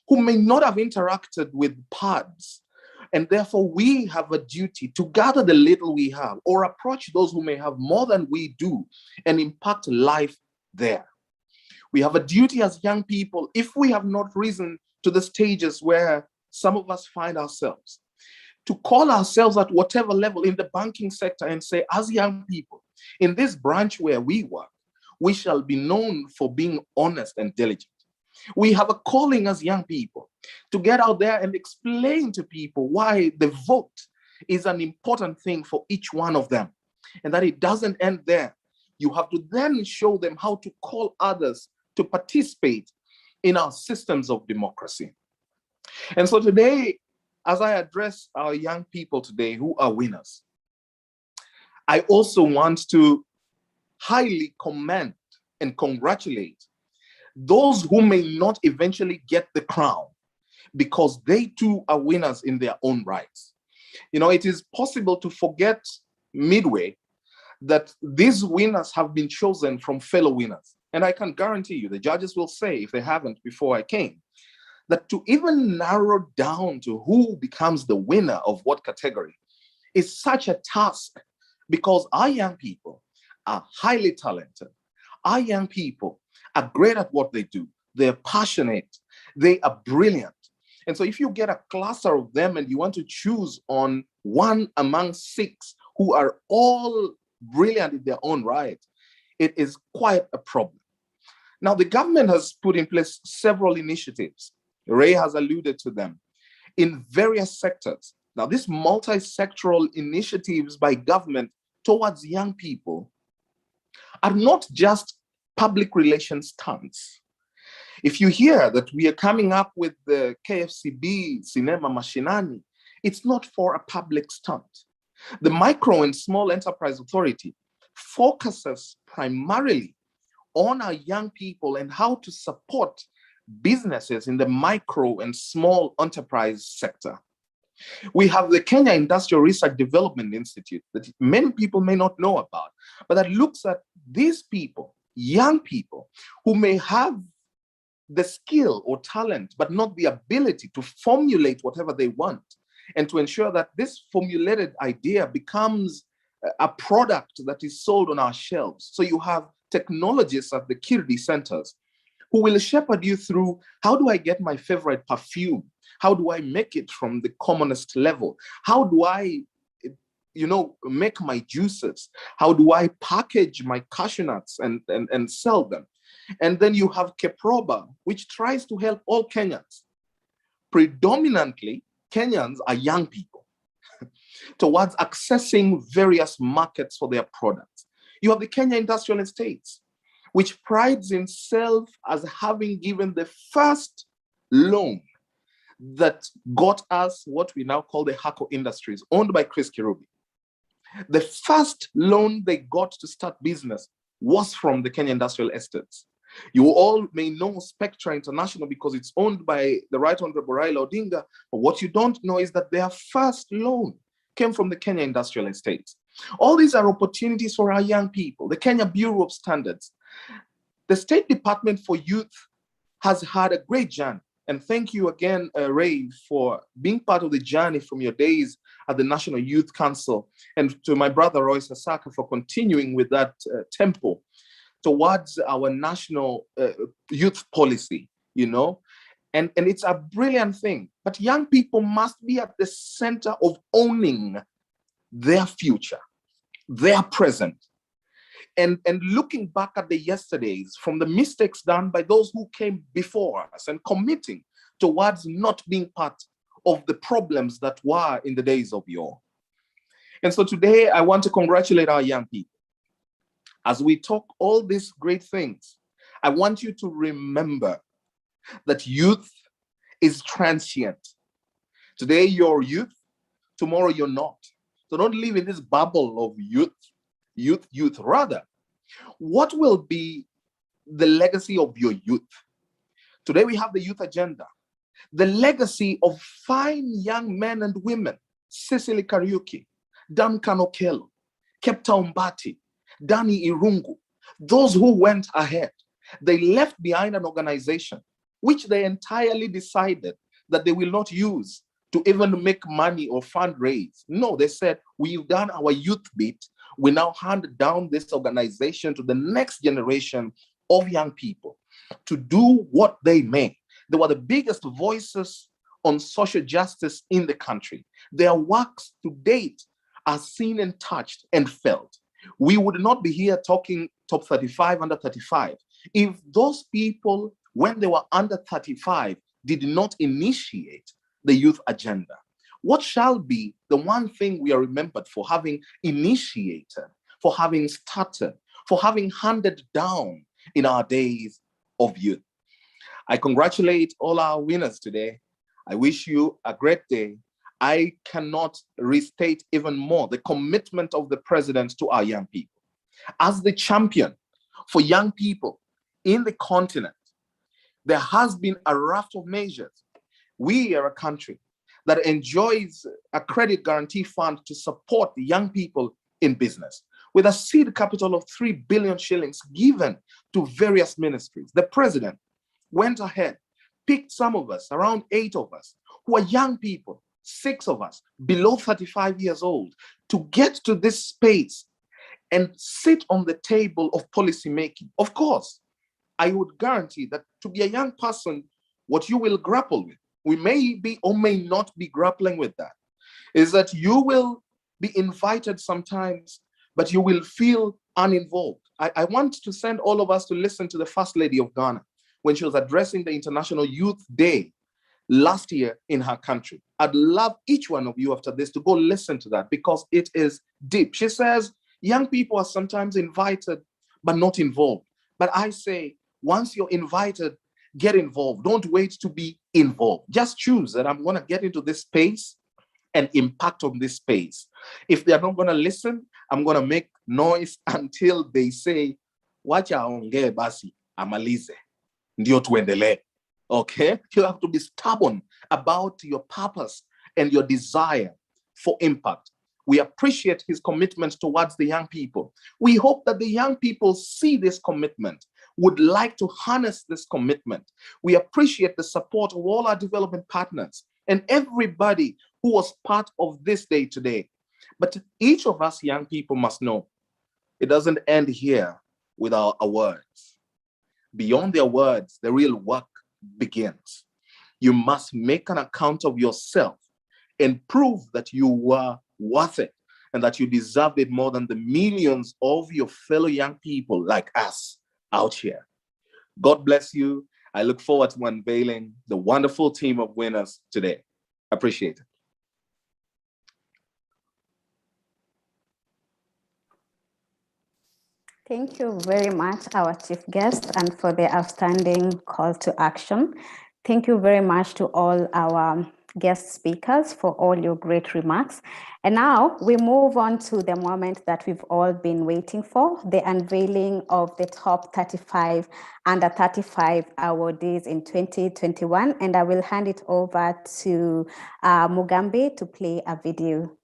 who may not have interacted with PADS. And therefore, we have a duty to gather the little we have or approach those who may have more than we do and impact life there. We have a duty as young people, if we have not risen to the stages where some of us find ourselves, to call ourselves at whatever level in the banking sector and say, as young people, in this branch where we work, we shall be known for being honest and diligent. We have a calling as young people to get out there and explain to people why the vote is an important thing for each one of them, and that it doesn't end there. You have to then show them how to call others to participate in our systems of democracy. And so today, as I address our young people today who are winners, I also want to highly commend and congratulate those who may not eventually get the crown, because they too are winners in their own rights. You know, it is possible to forget midway that these winners have been chosen from fellow winners. And I can guarantee you, the judges will say, if they haven't before I came, that to even narrow down to who becomes the winner of what category is such a task, because our young people are highly talented. Our young people are great at what they do. They're passionate. They are brilliant. And so if you get a cluster of them and you want to choose on one among 6 who are all brilliant in their own right, it is quite a problem. Now, the government has put in place several initiatives. Ray has alluded to them in various sectors. Now, these multi-sectoral initiatives by government towards young people are not just public relations stunts. If you hear that we are coming up with the KFCB Cinema Mashinani, it's not for a public stunt. The Micro and Small Enterprise Authority focuses primarily on our young people and how to support businesses in the micro and small enterprise sector. We have the Kenya Industrial Research Development Institute that many people may not know about, but that looks at these people, young people, who may have the skill or talent, but not the ability to formulate whatever they want, and to ensure that this formulated idea becomes a product that is sold on our shelves. So you have technologists at the Kirdi centers who will shepherd you through, how do I get my favorite perfume? How do I make it from the commonest level? How do I, make my juices? How do I package my cashew nuts and sell them? And then you have Keproba, which tries to help all Kenyans. Predominantly, Kenyans are young people towards accessing various markets for their products. You have the Kenya Industrial Estates, which prides itself as having given the first loan that got us what we now call the Hako Industries, owned by Chris Kirubi. The first loan they got to start business was from the Kenya Industrial Estates. You all may know Spectra International because it's owned by the Right Honorable Raila Odinga, but what you don't know is that their first loan came from the Kenya Industrial Estates. All these are opportunities for our young people. The Kenya Bureau of Standards. The State Department for Youth has had a great journey. And thank you again, Ray, for being part of the journey from your days at the National Youth Council, and to my brother Roy Sasaka for continuing with that tempo towards our national youth policy, and it's a brilliant thing. But young people must be at the center of owning their future, their present, and looking back at the yesterdays from the mistakes done by those who came before us and committing towards not being part of the problems that were in the days of yore. And so today I want to congratulate our young people. As we talk all these great things, I want you to remember that youth is transient. Today you're youth, tomorrow you're not. So don't live in this bubble of youth. Rather, what will be the legacy of your youth? Today we have the youth agenda. The legacy of fine young men and women, Cecily Kariuki, Duncan Okello, Kepta Umbati, Danny Irungu, those who went ahead. They left behind an organization which they entirely decided that they will not use to even make money or fundraise. No, they said, we've done our youth bit. We now hand down this organization to the next generation of young people to do what they may. They were the biggest voices on social justice in the country. Their works to date are seen and touched and felt. We would not be here talking top 35, under 35, if those people, when they were under 35, did not initiate the youth agenda. What shall be the one thing we are remembered for having initiated, for having started, for having handed down in our days of youth? I congratulate all our winners today. I wish you a great day. I cannot restate even more the commitment of the president to our young people. As the champion for young people in the continent, there has been a raft of measures. We are a country that enjoys a credit guarantee fund to support the young people in business, with a seed capital of 3 billion shillings given to various ministries. The president went ahead, picked some of us, around 8 of us, who are young people, 6 of us, below 35 years old, to get to this space and sit on the table of policy making. Of course, I would guarantee that to be a young person, what you will grapple with, we may be or may not be grappling with that, is that you will be invited sometimes, but you will feel uninvolved. I want to send all of us to listen to the First Lady of Ghana when she was addressing the International Youth Day last year in her country. I'd love each one of you after this to go listen to that because it is deep. She says, young people are sometimes invited, but not involved. But I say, once you're invited, get involved. Don't wait to be involved. Just choose that I'm going to get into this space and impact on this space. If they're not going to listen, I'm going to make noise until they say, wacha aongee basi, amalize. Ndio tuendelee. Okay? You have to be stubborn about your purpose and your desire for impact. We appreciate his commitment towards the young people. We hope that the young people see this commitment, would like to harness this commitment. We appreciate the support of all our development partners and everybody who was part of this day today. But each of us young people must know it doesn't end here with our words. Beyond their words, the real work begins. You must make an account of yourself and prove that you were worth it and that you deserved it more than the millions of your fellow young people like us out here. God bless you. I look forward to unveiling the wonderful team of winners today. Appreciate it. Thank you very much, our chief guest, and for the outstanding call to action. Thank you very much to all our guest speakers for all your great remarks. And now we move on to the moment that we've all been waiting for, the unveiling of the top 35 under 35 awardees in 2021. And I will hand it over to Mugambi to play a video.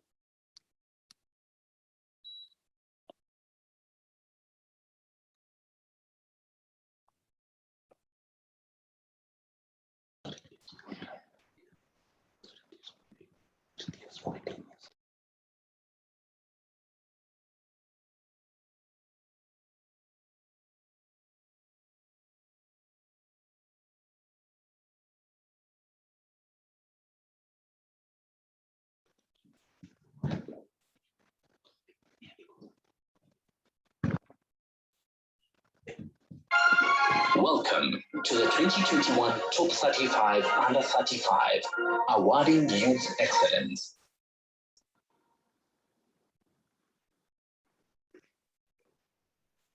Welcome to the 2021 Top 35 Under 35 Awarding Youth Excellence.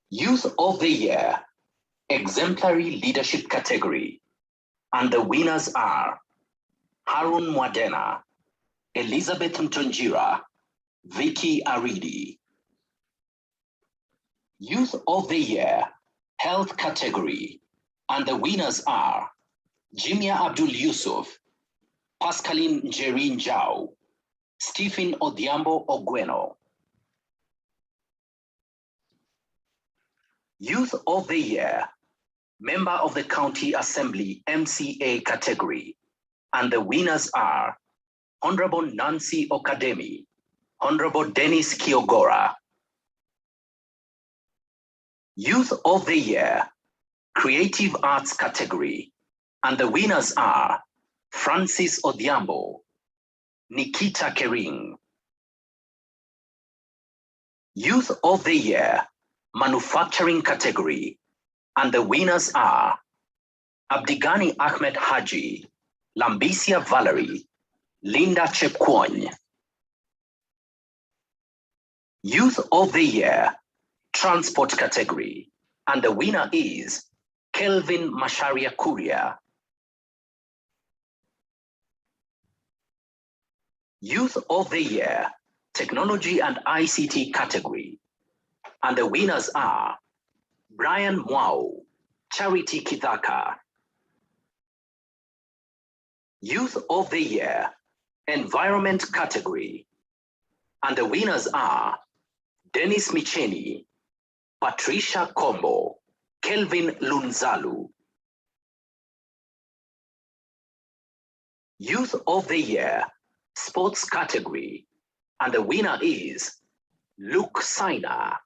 Youth of the Year, Exemplary Leadership Category, and the winners are Harun Mwadena, Elizabeth Mtonjira, Vicky Aridi. Youth of the Year, Health Category, and the winners are Jimia Abdul Yusuf, Pascaline Njerin Njau, Stephen Odhiambo Ogweno. Youth of the Year, Member of the County Assembly MCA Category, and the winners are Honorable Nancy Okademi, Honorable Dennis Kiogora. Youth of the Year, Creative Arts Category, and the winners are Francis Odhiambo, Nikita Kering. Youth of the Year, Manufacturing Category, and the winners are Abdigani Ahmed Haji, Lambisia Valerie, Linda Chepkwony. Youth of the Year, Transport Category, and the winner is Kelvin Masharia Kuria. Youth of the Year, Technology and ICT Category, and the winners are Brian Mwau, Charity Kithaka. Youth of the Year, Environment Category, and the winners are Dennis Micheni, Patricia Kombo, Kelvin Lunzalu. Youth of the Year, Sports Category, and the winner is Luke Saina.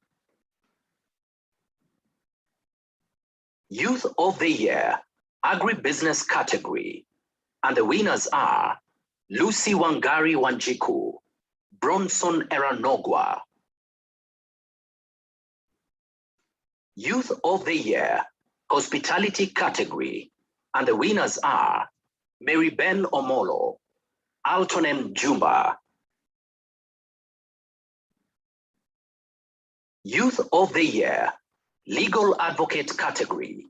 Youth of the Year, Agribusiness Category, and the winners are Lucy Wangari Wanjiku, Bronson Eranogwa. Youth of the Year, Hospitality Category, and the winners are Mary Ben Omolo, Altonen Jumba. Youth of the Year, Legal Advocate Category,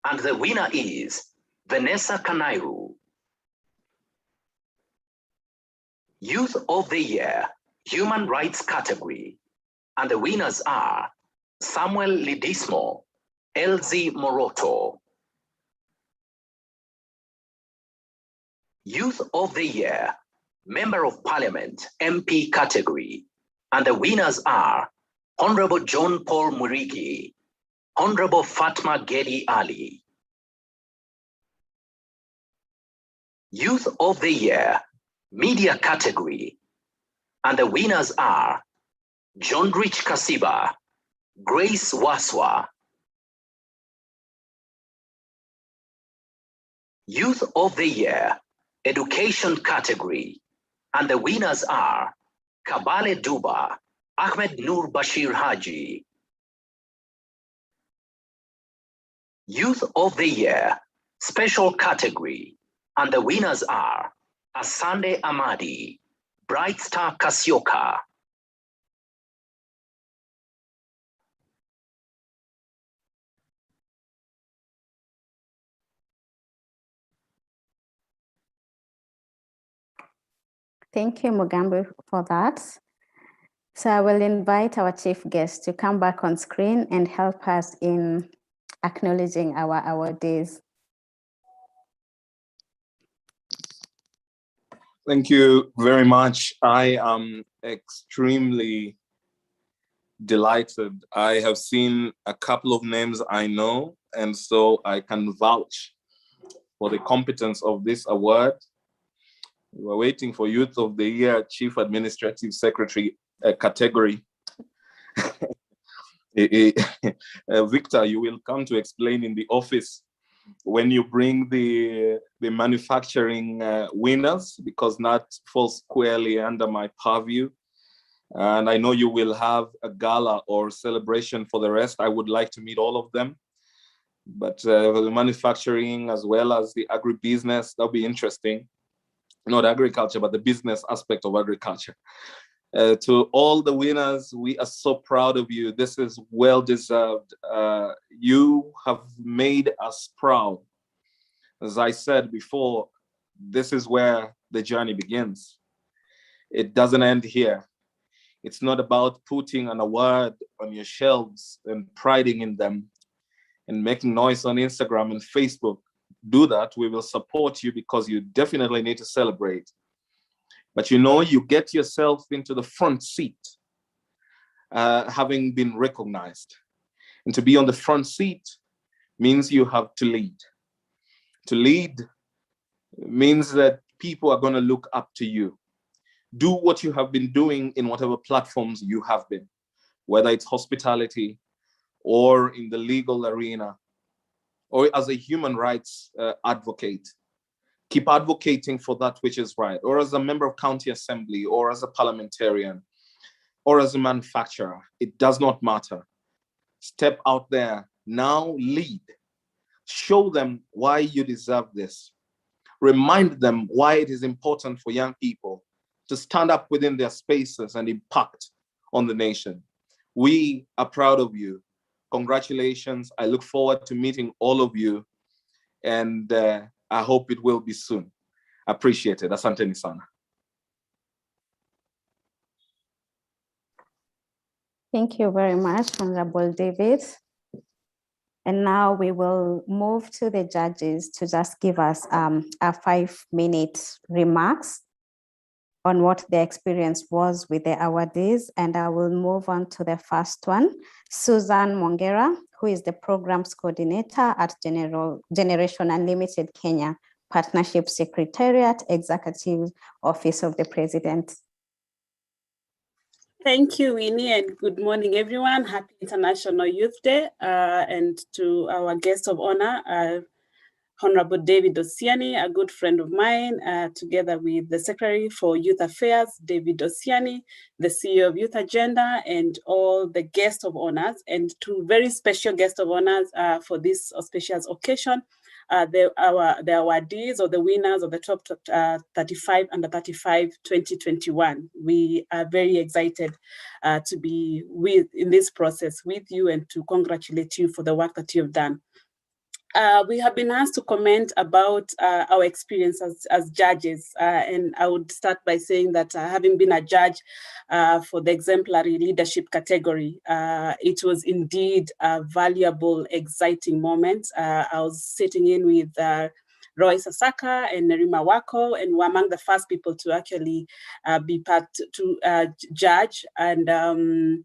and the winner is Vanessa Kanairu. Youth of the Year, Human Rights Category, and the winners are Samuel Lidismo, LZ Moroto. Youth of the Year, Member of Parliament, MP category. And the winners are Honorable John Paul Muriki, Honorable Fatma Gedi Ali. Youth of the Year, Media category. And the winners are John Rich Kasiba, Grace Waswa. Youth of the Year, Education category. And the winners are Kabale Duba, Ahmed Nur Bashir Haji. Youth of the Year, Special category. And the winners are Asande Amadi, Bright Star Kasioka. Thank you, Mugambi, for that. So I will invite our chief guest to come back on screen and help us in acknowledging our awardees. Thank you very much. I am extremely delighted. I have seen a couple of names I know, and so I can vouch for the competence of this award. We're waiting for Youth of the Year, Chief Administrative Secretary category. Victor, you will come to explain in the office when you bring the manufacturing winners, because that falls squarely under my purview. And I know you will have a gala or celebration for the rest. I would like to meet all of them. But the manufacturing as well as the agribusiness, that'll be interesting. Not agriculture, but the business aspect of agriculture. To all the winners, we are so proud of you. This is well-deserved. You have made us proud. As I said before, this is where the journey begins. It doesn't end here. It's not about putting an award on your shelves and priding in them and making noise on Instagram and Facebook. Do that, we will support you because you definitely need to celebrate. But you know, you get yourself into the front seat, having been recognized. And to be on the front seat means you have to lead. To lead means that people are going to look up to you. Do what you have been doing in whatever platforms you have been, whether it's hospitality or in the legal arena or as a human rights advocate. Keep advocating for that which is right, or as a member of county assembly, or as a parliamentarian, or as a manufacturer. It does not matter. Step out there, now lead. Show them why you deserve this. Remind them why it is important for young people to stand up within their spaces and impact on the nation. We are proud of you. Congratulations. I look forward to meeting all of you, and I hope it will be soon. Appreciate it. Asante sana. Thank you very much, Honorable David. And now we will move to the judges to just give us a 5-minute remarks on what the experience was with the awardees. And I will move on to the first one, Susan Mongera, who is the programs coordinator at Generation Unlimited Kenya Partnership Secretariat, Executive Office of the President. Thank you, Winnie, and good morning, everyone. Happy International Youth Day. And to our guest of honor, Honorable David Osiani, a good friend of mine, together with the Secretary for Youth Affairs, David Osiani, the CEO of Youth Agenda, and all the guests of honors, and two very special guests of honors for this auspicious occasion. The awardees or the winners of the top 35 under 35 2021. We are very excited to be in this process with you and to congratulate you for the work that you have done. We have been asked to comment about our experience as judges, and I would start by saying that having been a judge for the exemplary leadership category, it was indeed a valuable, exciting moment. I was sitting in with Roy Sasaka and Nerima Wako, and were among the first people to actually be part to judge. And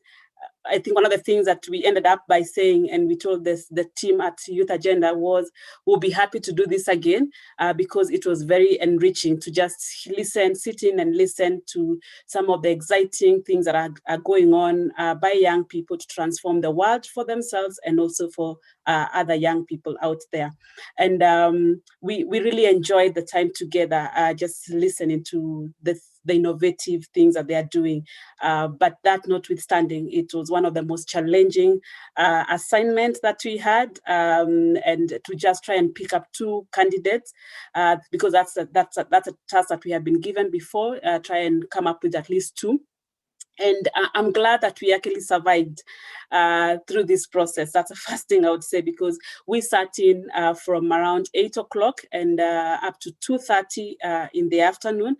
I think one of the things that we ended up by saying, and we told the team at Youth Agenda, was we'll be happy to do this again because it was very enriching to just sit in and listen to some of the exciting things that are going on by young people to transform the world for themselves and also for other young people out there. And we really enjoyed the time together, just listening to the innovative things that they are doing. But that notwithstanding, it was one of the most challenging assignments that we had, and to just try and pick up 2 candidates, because that's a task that we have been given before, try and come up with at least 2. And I'm glad that we actually survived through this process. That's the first thing I would say, because we sat in from around 8 o'clock and up to 2:30 in the afternoon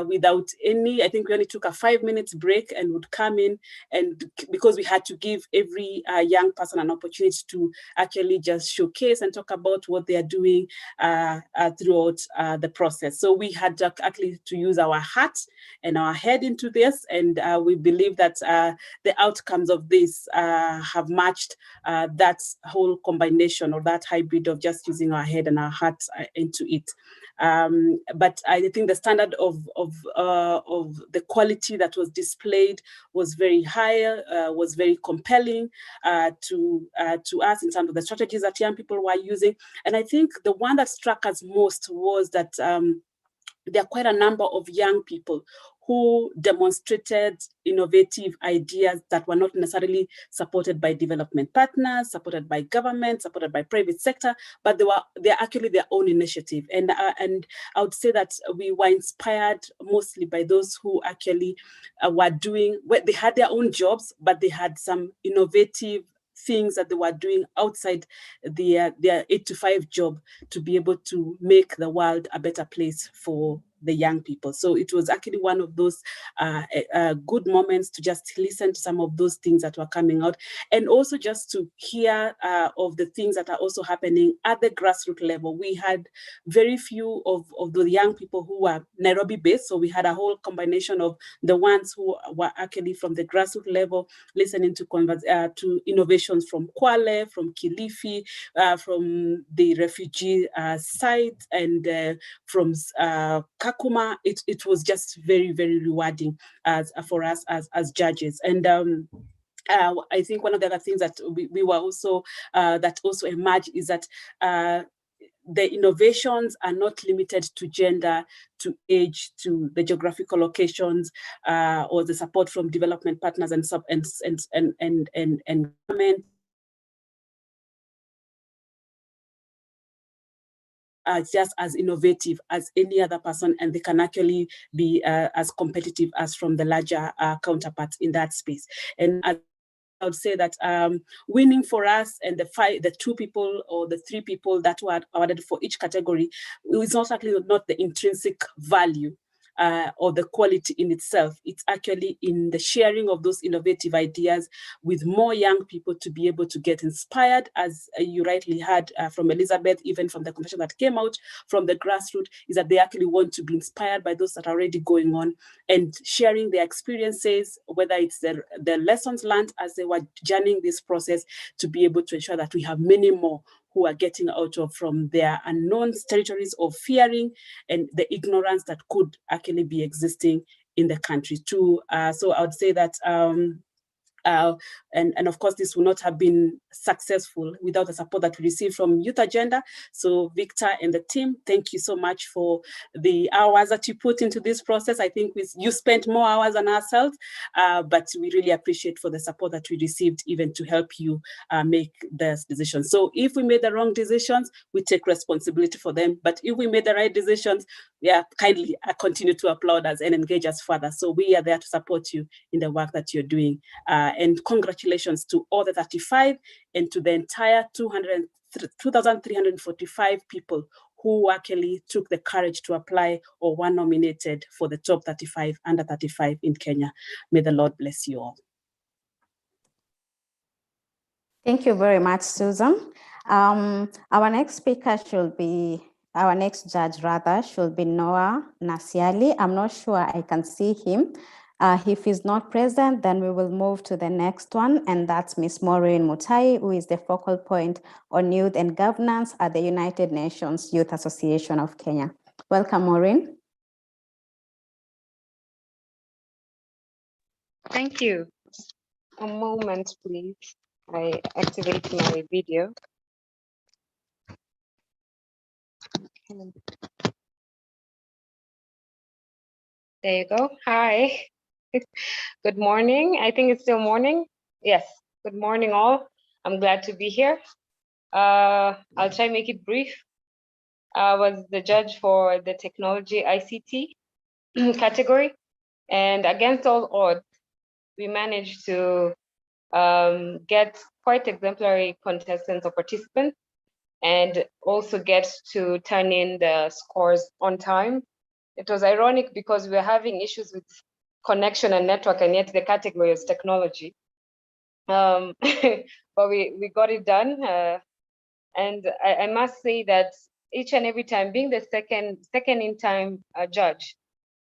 without any, I think we only took a 5-minute break and would come in, and because we had to give every young person an opportunity to actually just showcase and talk about what they are doing throughout the process. So we had actually to use our heart and our head into this, and we believe that the outcomes of this have matched that whole combination, or that hybrid of just using our head and our heart into it. But I think the standard of the quality that was displayed was very high, was very compelling to us in terms of the strategies that young people were using. And I think the one that struck us most was that there are quite a number of young people who demonstrated innovative ideas that were not necessarily supported by development partners, supported by government, supported by private sector, but they're actually their own initiative. And I would say that we were inspired mostly by those who actually were doing, they had their own jobs, but they had some innovative things that they were doing outside their 8-to-5 job to be able to make the world a better place for the young people. So it was actually one of those good moments to just listen to some of those things that were coming out, and also just to hear of the things that are also happening at the grassroots level. We had very few of the young people who were Nairobi based, so we had a whole combination of the ones who were actually from the grassroots level, listening to innovations from Kwale, from Kilifi, from the refugee site, and from Kakuma. It was just very, very rewarding for us as judges. And I think one of the other things that we were also that also emerged is that the innovations are not limited to gender, to age, to the geographical locations, or the support from development partners and government. Just as innovative as any other person, and they can actually be as competitive as from the larger counterparts in that space. And I would say that winning for us, and the 2 people or the 3 people that were awarded for each category, is not actually not the intrinsic value or the quality in itself. It's actually in the sharing of those innovative ideas with more young people to be able to get inspired, as you rightly heard from Elizabeth, even from the conversation that came out from the grassroots, is that they actually want to be inspired by those that are already going on and sharing their experiences, whether it's their lessons learned as they were journeying this process, to be able to ensure that we have many more who are getting out of from their unknown territories of fearing and the ignorance that could actually be existing in the country too. So I would say that, and of course, this would not have been successful without the support that we received from Youth Agenda. So Victor and the team, thank you so much for the hours that you put into this process. I think you spent more hours than ourselves, but we really appreciate for the support that we received, even to help you make this decision. So if we made the wrong decisions, we take responsibility for them. But if we made the right decisions, yeah, kindly continue to applaud us and engage us further. So we are there to support you in the work that you're doing. And congratulations to all the 35 and to the entire 2,345 people who actually took the courage to apply or were nominated for the top 35 under 35 in Kenya. May the Lord bless you all. Thank you very much, Susan. Our next speaker should be our next judge rather should be Noah Nasiali. I'm not sure I can see him. If he's not present, then we will move to the next one, and that's Ms. Maureen Mutai, who is the focal point on youth and governance at the United Nations Youth Association of Kenya. Welcome, Maureen. Thank you. A moment, please. I activate my video. There you go. Hi. Good morning. I think it's still morning. Yes. Good morning, all. I'm glad to be here. I'll try to make it brief. I was the judge for the technology ICT category, and against all odds, we managed to get quite exemplary contestants or participants, and also get to turn in the scores on time. It was ironic because we were having issues with connection and network, and yet the category is technology. But we got it done. And I must say that each and every time, being the second in time judge,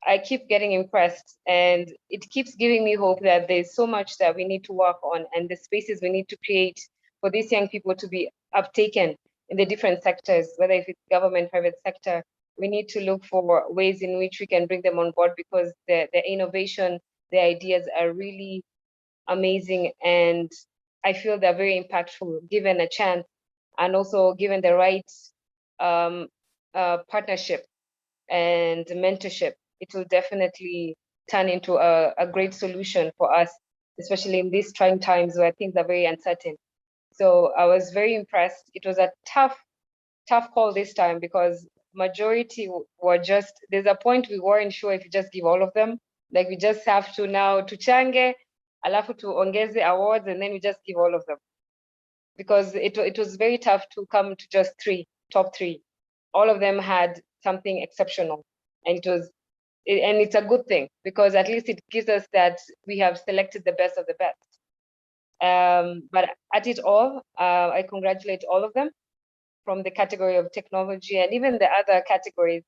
I keep getting impressed, and it keeps giving me hope that there's so much that we need to work on, and the spaces we need to create for these young people to be uptaken in the different sectors, whether if it's government, private sector. We need to look for ways in which we can bring them on board, because the innovation, the ideas are really amazing, and I feel they're very impactful given a chance, and also given the right partnership and mentorship. It will definitely turn into a great solution for us, especially in these trying times where things are very uncertain. So I was very impressed. It was a tough call this time, because majority were just, there's a point we weren't sure if you just give all of them, like we just have to now tuchange, alafu tuongeze awards, and then we just give all of them. Because it was very tough to come to just top three. All of them had something exceptional, and it's a good thing, because at least it gives us that we have selected the best of the best. But at it all, I congratulate all of them from the category of technology and even the other categories.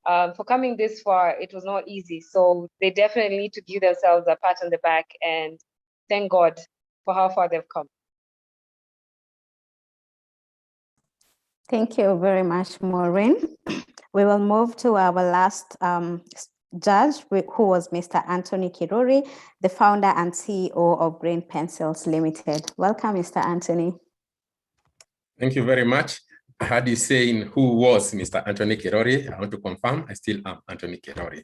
For coming this far, it was not easy. So they definitely need to give themselves a pat on the back and thank God for how far they've come. Thank you very much, Maureen. We will move to our last judge, who was Mr. Anthony Kiruri, the founder and CEO of Green Pencils Limited. Welcome, Mr. Anthony. Thank you very much. I heard you saying who was Mr. Anthony Kiruri. I want to confirm I still am Anthony Kiruri.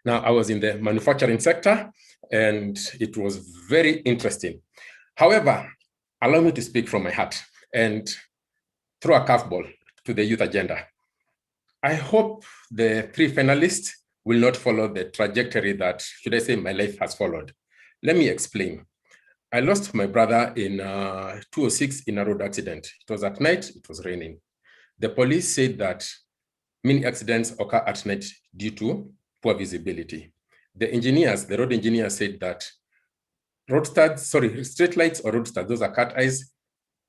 Now, I was in the manufacturing sector, and it was very interesting. However, allow me to speak from my heart and throw a curveball to the youth agenda. I hope the three finalists will not follow the trajectory that, should I say, my life has followed. Let me explain. I lost my brother in 2006 in a road accident. It was at night, it was raining. The police said that many accidents occur at night due to poor visibility. The engineers, the road engineers said that street lights or road studs, those are cat eyes,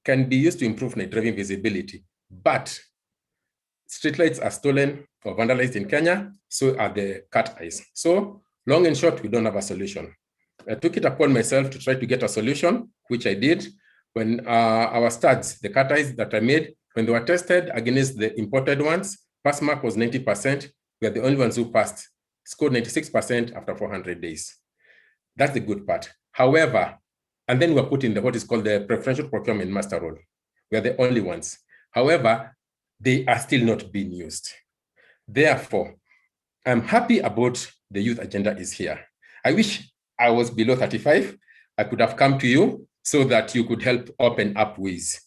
can be used to improve night driving visibility. But streetlights are stolen or vandalized in Kenya, so are the cat eyes. So long and short, we don't have a solution. I took it upon myself to try to get a solution, which I did. When our studs, the cat eyes that I made, when they were tested against the imported ones, pass mark was 90%. We are the only ones who passed, scored 96% after 400 days. That's the good part. However, and then we're put in what is called the preferential procurement master role. We are the only ones. However, they are still not being used. Therefore, I'm happy about the youth agenda is here. I wish I was below 35. I could have come to you so that you could help open up ways.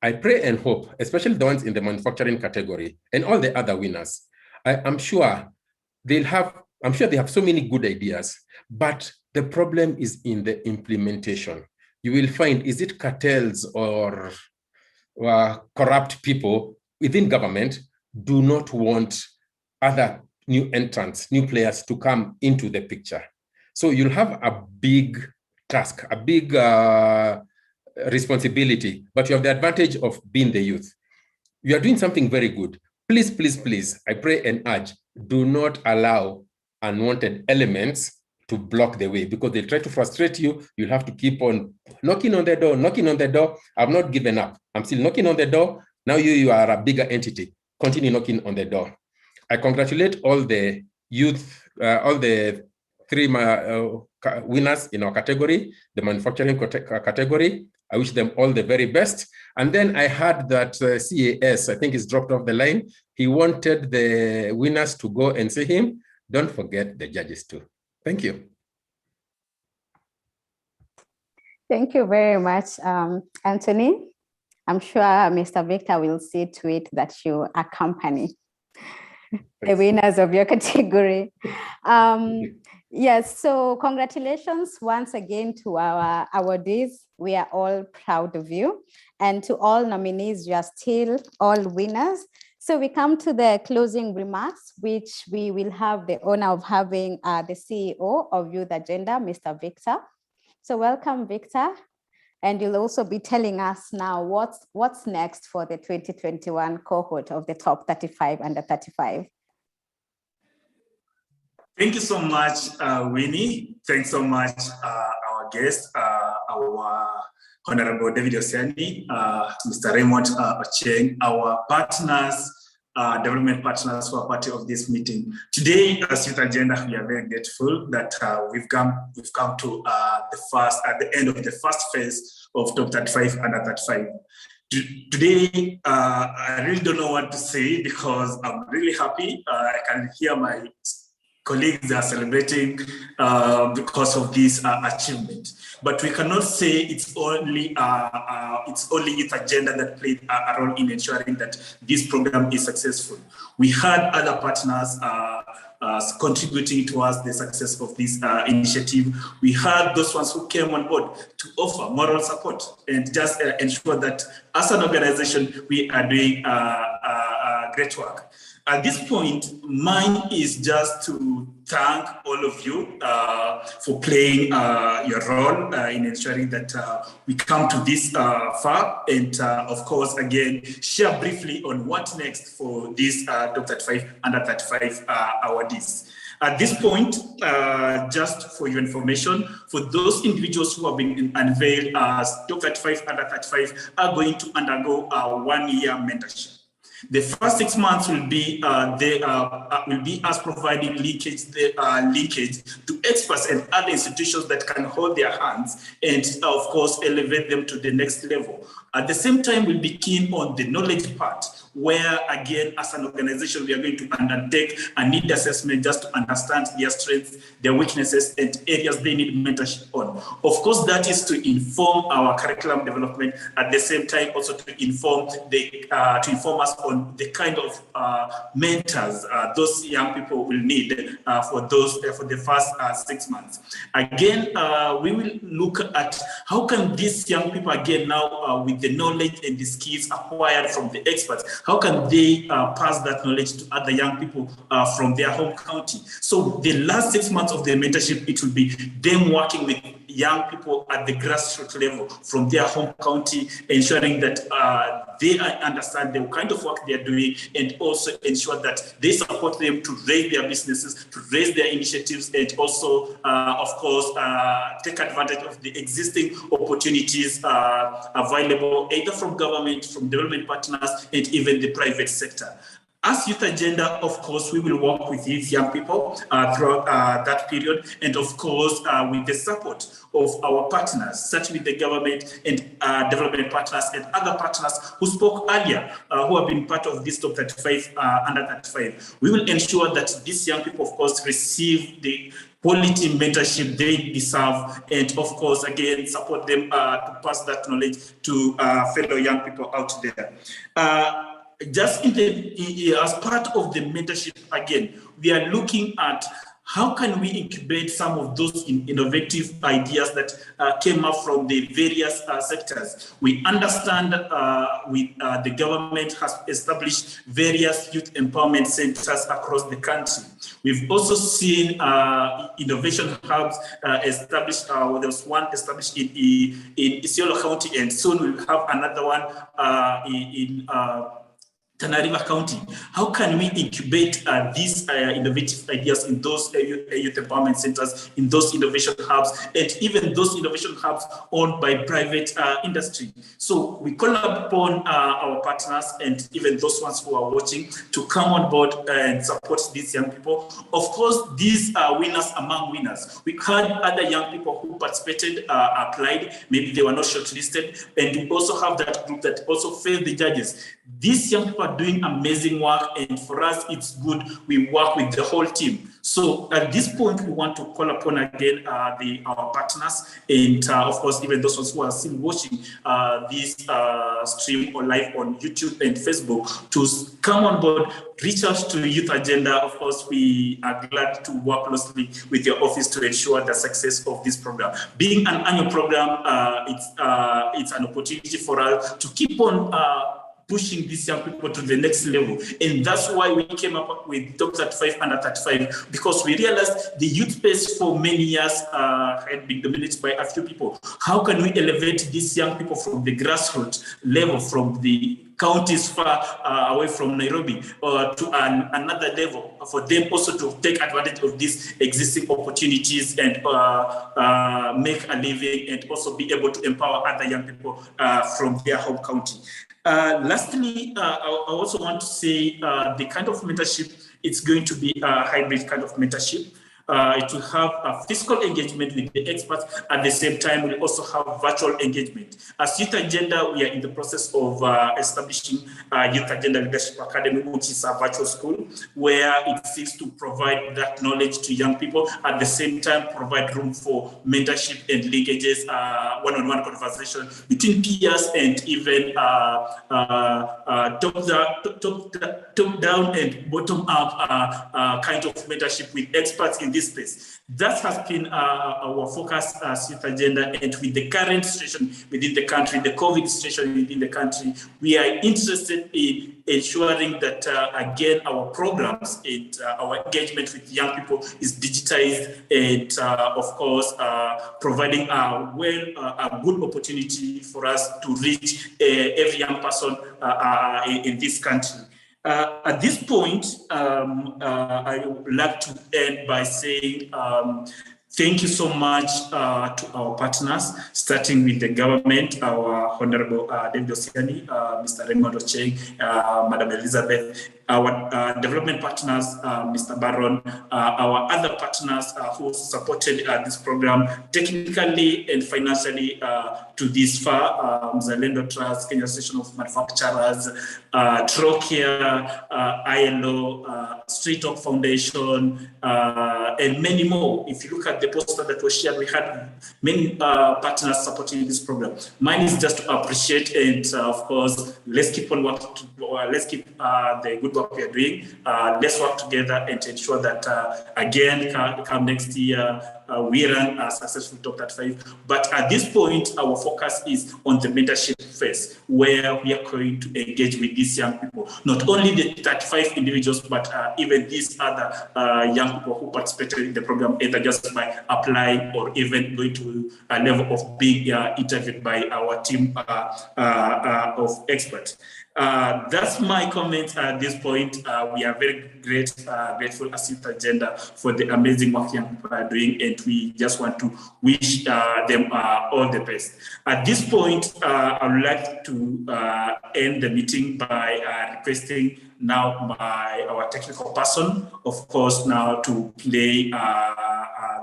I pray and hope, especially the ones in the manufacturing category and all the other winners. I'm sure they have so many good ideas, but the problem is in the implementation. You will find, is it cartels or corrupt people within government do not want other new entrants, new players to come into the picture. So you'll have a big task, a big responsibility, but you have the advantage of being the youth. You are doing something very good. please, please, please, I pray and urge, do not allow unwanted elements to block the way, because they try to frustrate you. You'll have to keep on knocking on the door, knocking on the door. I've not given up. I'm still knocking on the door. Now you are a bigger entity. Continue knocking on the door. I congratulate all the youth, all the 3 winners in our category, the manufacturing category. I wish them all the very best. And then I heard that CAS, I think, is dropped off the line. He wanted the winners to go and see him. Don't forget the judges too. Thank you. Thank you very much, Anthony. I'm sure Mr. Victor will see to it that you accompany the winners of your category. Yes, so congratulations once again to our awardees. We are all proud of you. And to all nominees, you are still all winners. So we come to the closing remarks, which we will have the honor of having the CEO of Youth Agenda, Mr. Victor. So welcome, Victor. And you'll also be telling us now what's next for the 2021 cohort of the top 35 under 35. Thank you so much, Winnie. Thanks so much, our guest, our Honorable David Osiani, Mr. Raymond Ocheng, our partners, development partners who are part of this meeting. Today, as Youth Agenda, we are very grateful that we've come to the end of the first phase of top 35 under 35. Today, I really don't know what to say because I'm really happy. I can hear my colleagues are celebrating because of this achievement. But we cannot say it's only Youth Agenda that played a role in ensuring that this program is successful. We had other partners contributing towards the success of this initiative. We had those ones who came on board to offer moral support and just ensure that as an organization, we are doing great work. At this point, mine is just to thank all of you for playing your role in ensuring that we come to this far. And of course, again, share briefly on what next for this top 35 under 35 awardees. At this point, just for your information, for those individuals who have been unveiled as top 35 under 35 are going to undergo a 1-year mentorship. The first 6 months will be us providing linkage to experts and other institutions that can hold their hands and, of course, elevate them to the next level. At the same time, we'll be keen on the knowledge part, where, again, as an organization, we are going to undertake a need assessment just to understand their strengths, their weaknesses, and areas they need mentorship on. Of course, that is to inform our curriculum development. At the same time, also to inform us on the kind of mentors those young people will need for the first 6 months. Again, we will look at how can these young people, again, now with the knowledge and the skills acquired from the experts, how can they pass that knowledge to other young people from their home county? So the last 6 months of the mentorship, it will be them working with young people at the grassroots level from their home county, ensuring that they understand the kind of work they are doing and also ensure that they support them to raise their businesses, to raise their initiatives, and also, of course, take advantage of the existing opportunities available either from government, from development partners, and even the private sector. As Youth Agenda, of course, we will work with these young people throughout that period, and of course, with the support of our partners, such with the government and development partners and other partners who spoke earlier, who have been part of this top 35 under 35. We will ensure that these young people, of course, receive the quality mentorship they deserve, and of course, again, support them to pass that knowledge to fellow young people out there. Just as part of the mentorship, again, we are looking at how can we incubate some of those innovative ideas that came up from the various sectors. We understand the government has established various youth empowerment centers across the country. We've also seen innovation hubs established. There was one established in Isiolo County, and soon we'll have another one in Tana River County. How can we incubate these innovative ideas in those youth empowerment centers, in those innovation hubs, and even those innovation hubs owned by private industry? So we call upon our partners and even those ones who are watching to come on board and support these young people. Of course, these are winners among winners. We had other young people who participated, applied, maybe they were not shortlisted, and we also have that group that also failed the judges. These young people are doing amazing work, and for us, it's good. We work with the whole team. So at this point, we want to call upon again our partners, and of course, even those who are still watching this stream or live on YouTube and Facebook to come on board, reach out to Youth Agenda. Of course, we are glad to work closely with your office to ensure the success of this program. Being an annual program, it's an opportunity for us to keep on pushing these young people to the next level. And that's why we came up with Top 35 Under 35, because we realized the youth space for many years had been dominated by a few people. How can we elevate these young people from the grassroots level, from the counties far away from Nairobi, to another level, for them also to take advantage of these existing opportunities and make a living, and also be able to empower other young people from their home county. Lastly, I also want to say the kind of mentorship, it's going to be a hybrid kind of mentorship. It will have a physical engagement with the experts. At the same time, we'll also have virtual engagement. As Youth Agenda, we are in the process of establishing Youth Agenda Leadership Academy, which is a virtual school where it seeks to provide that knowledge to young people. At the same time, provide room for mentorship and linkages, one-on-one conversation between peers, and even top-down and bottom-up kind of mentorship with experts in this space. That has been our focus as Youth Agenda, and with the current situation within the country, the COVID situation within the country, we are interested in ensuring that, again, our programs and our engagement with young people is digitized, and, of course, providing a good opportunity for us to reach every young person in this country. At this point, I would like to end by saying thank you so much to our partners, starting with the government, our Honorable David Osiani, Mr. Raymond Ocheng, Madam Elizabeth, our development partners, Mr. Baron, our other partners who supported this program technically and financially to this far, Zalendo Trust, Kenya Association of Manufacturers, Trocare, ILO, Street Talk Foundation, and many more. If you look at the poster that was shared, we had many partners supporting this program. Mine is just to appreciate, and of course, let's keep on working. Let's keep the good work we are doing. Let's work together and ensure that again, come next year, we run a successful Top 35. But at this point, our focus is on the mentorship phase, where we are going to engage with these young people, not only the 35 individuals, but even these other young people who participated in the program, either just by applying or even going to a level of being interviewed by our team of experts. That's my comment at this point. We are very grateful as Youth Agenda for the amazing work young people are doing, and we just want to wish them all the best. At this point, I would like to end the meeting by requesting now our technical person, of course, now to play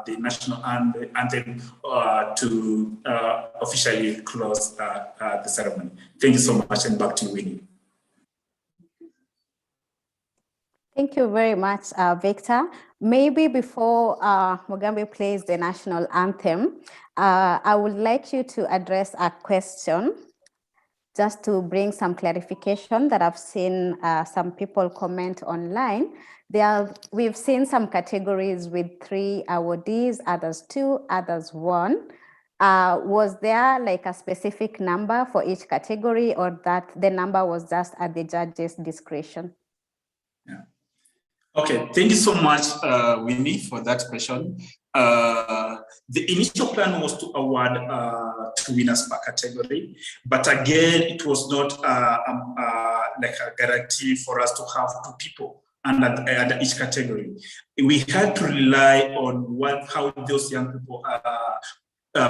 the national anthem to officially close the ceremony. Thank you so much, and back to you, Winnie. Thank you very much, Victor. Maybe before Mugambi plays the national anthem, I would like you to address a question, just to bring some clarification that I've seen some people comment online. We've seen some categories with 3 awardees, others 2, others 1. Was there like a specific number for each category, or that the number was just at the judge's discretion? Okay, thank you so much, Winnie, for that question. The initial plan was to award 2 winners per category, but again, it was not like a guarantee for us to have 2 people under each category. We had to rely on how those young people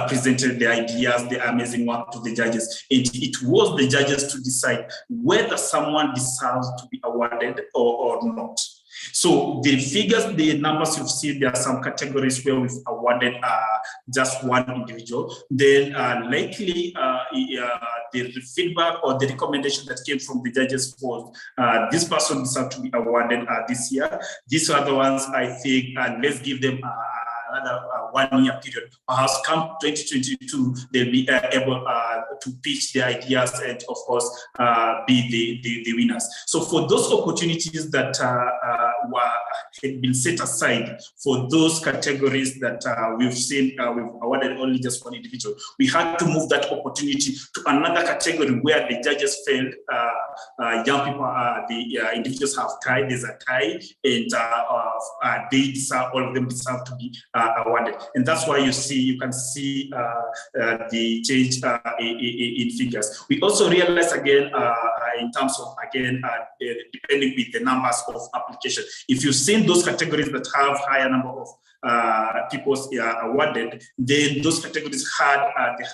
presented the ideas, the amazing work to the judges. And it was the judges to decide whether someone deserves to be awarded or not. So the figures, the numbers you've seen, there are some categories where we've awarded just one individual. Then likely the feedback or the recommendation that came from the judges was this person deserves to be awarded this year. These are the ones I think, let's give them another 1 year period. Perhaps come 2022, they'll be able to pitch their ideas and of course be the winners. So for those opportunities that had been set aside for those categories that we've seen, we've awarded only just one individual, we had to move that opportunity to another category where the judges felt young people, the individuals have tied, there's a tie, and they deserve, all of them deserve to be awarded. And that's why you can see the change in figures. We also realized again, in terms of, again, depending with the numbers of applications, if you've seen those categories that have higher number of people awarded, then those categories had the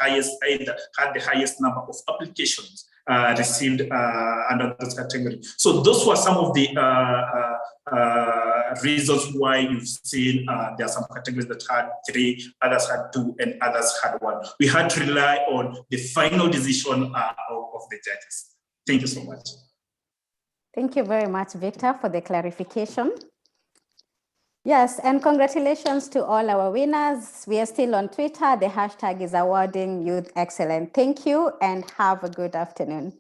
highest number of applications received under those categories. So those were some of the reasons why you've seen there are some categories that had 3, others had 2, and others had 1. We had to rely on the final decision of the judges. Thank you so much. Thank you very much, Victor, for the clarification. Yes, and congratulations to all our winners. We are still on Twitter. The hashtag is Awarding Youth Excellent. Thank you and have a good afternoon.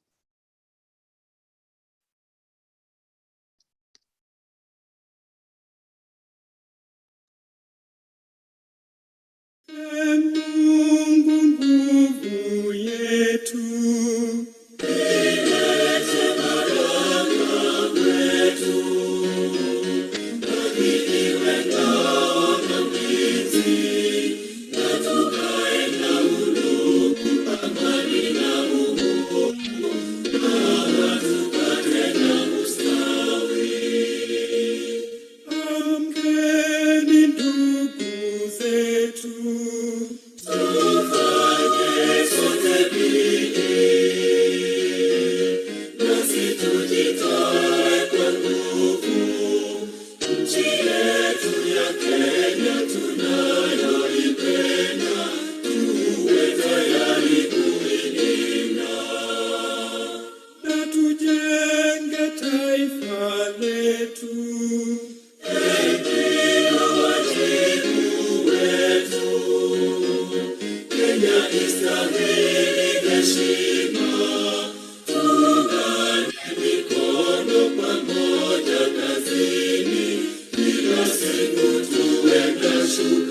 Kila siku tuwe na shukrani.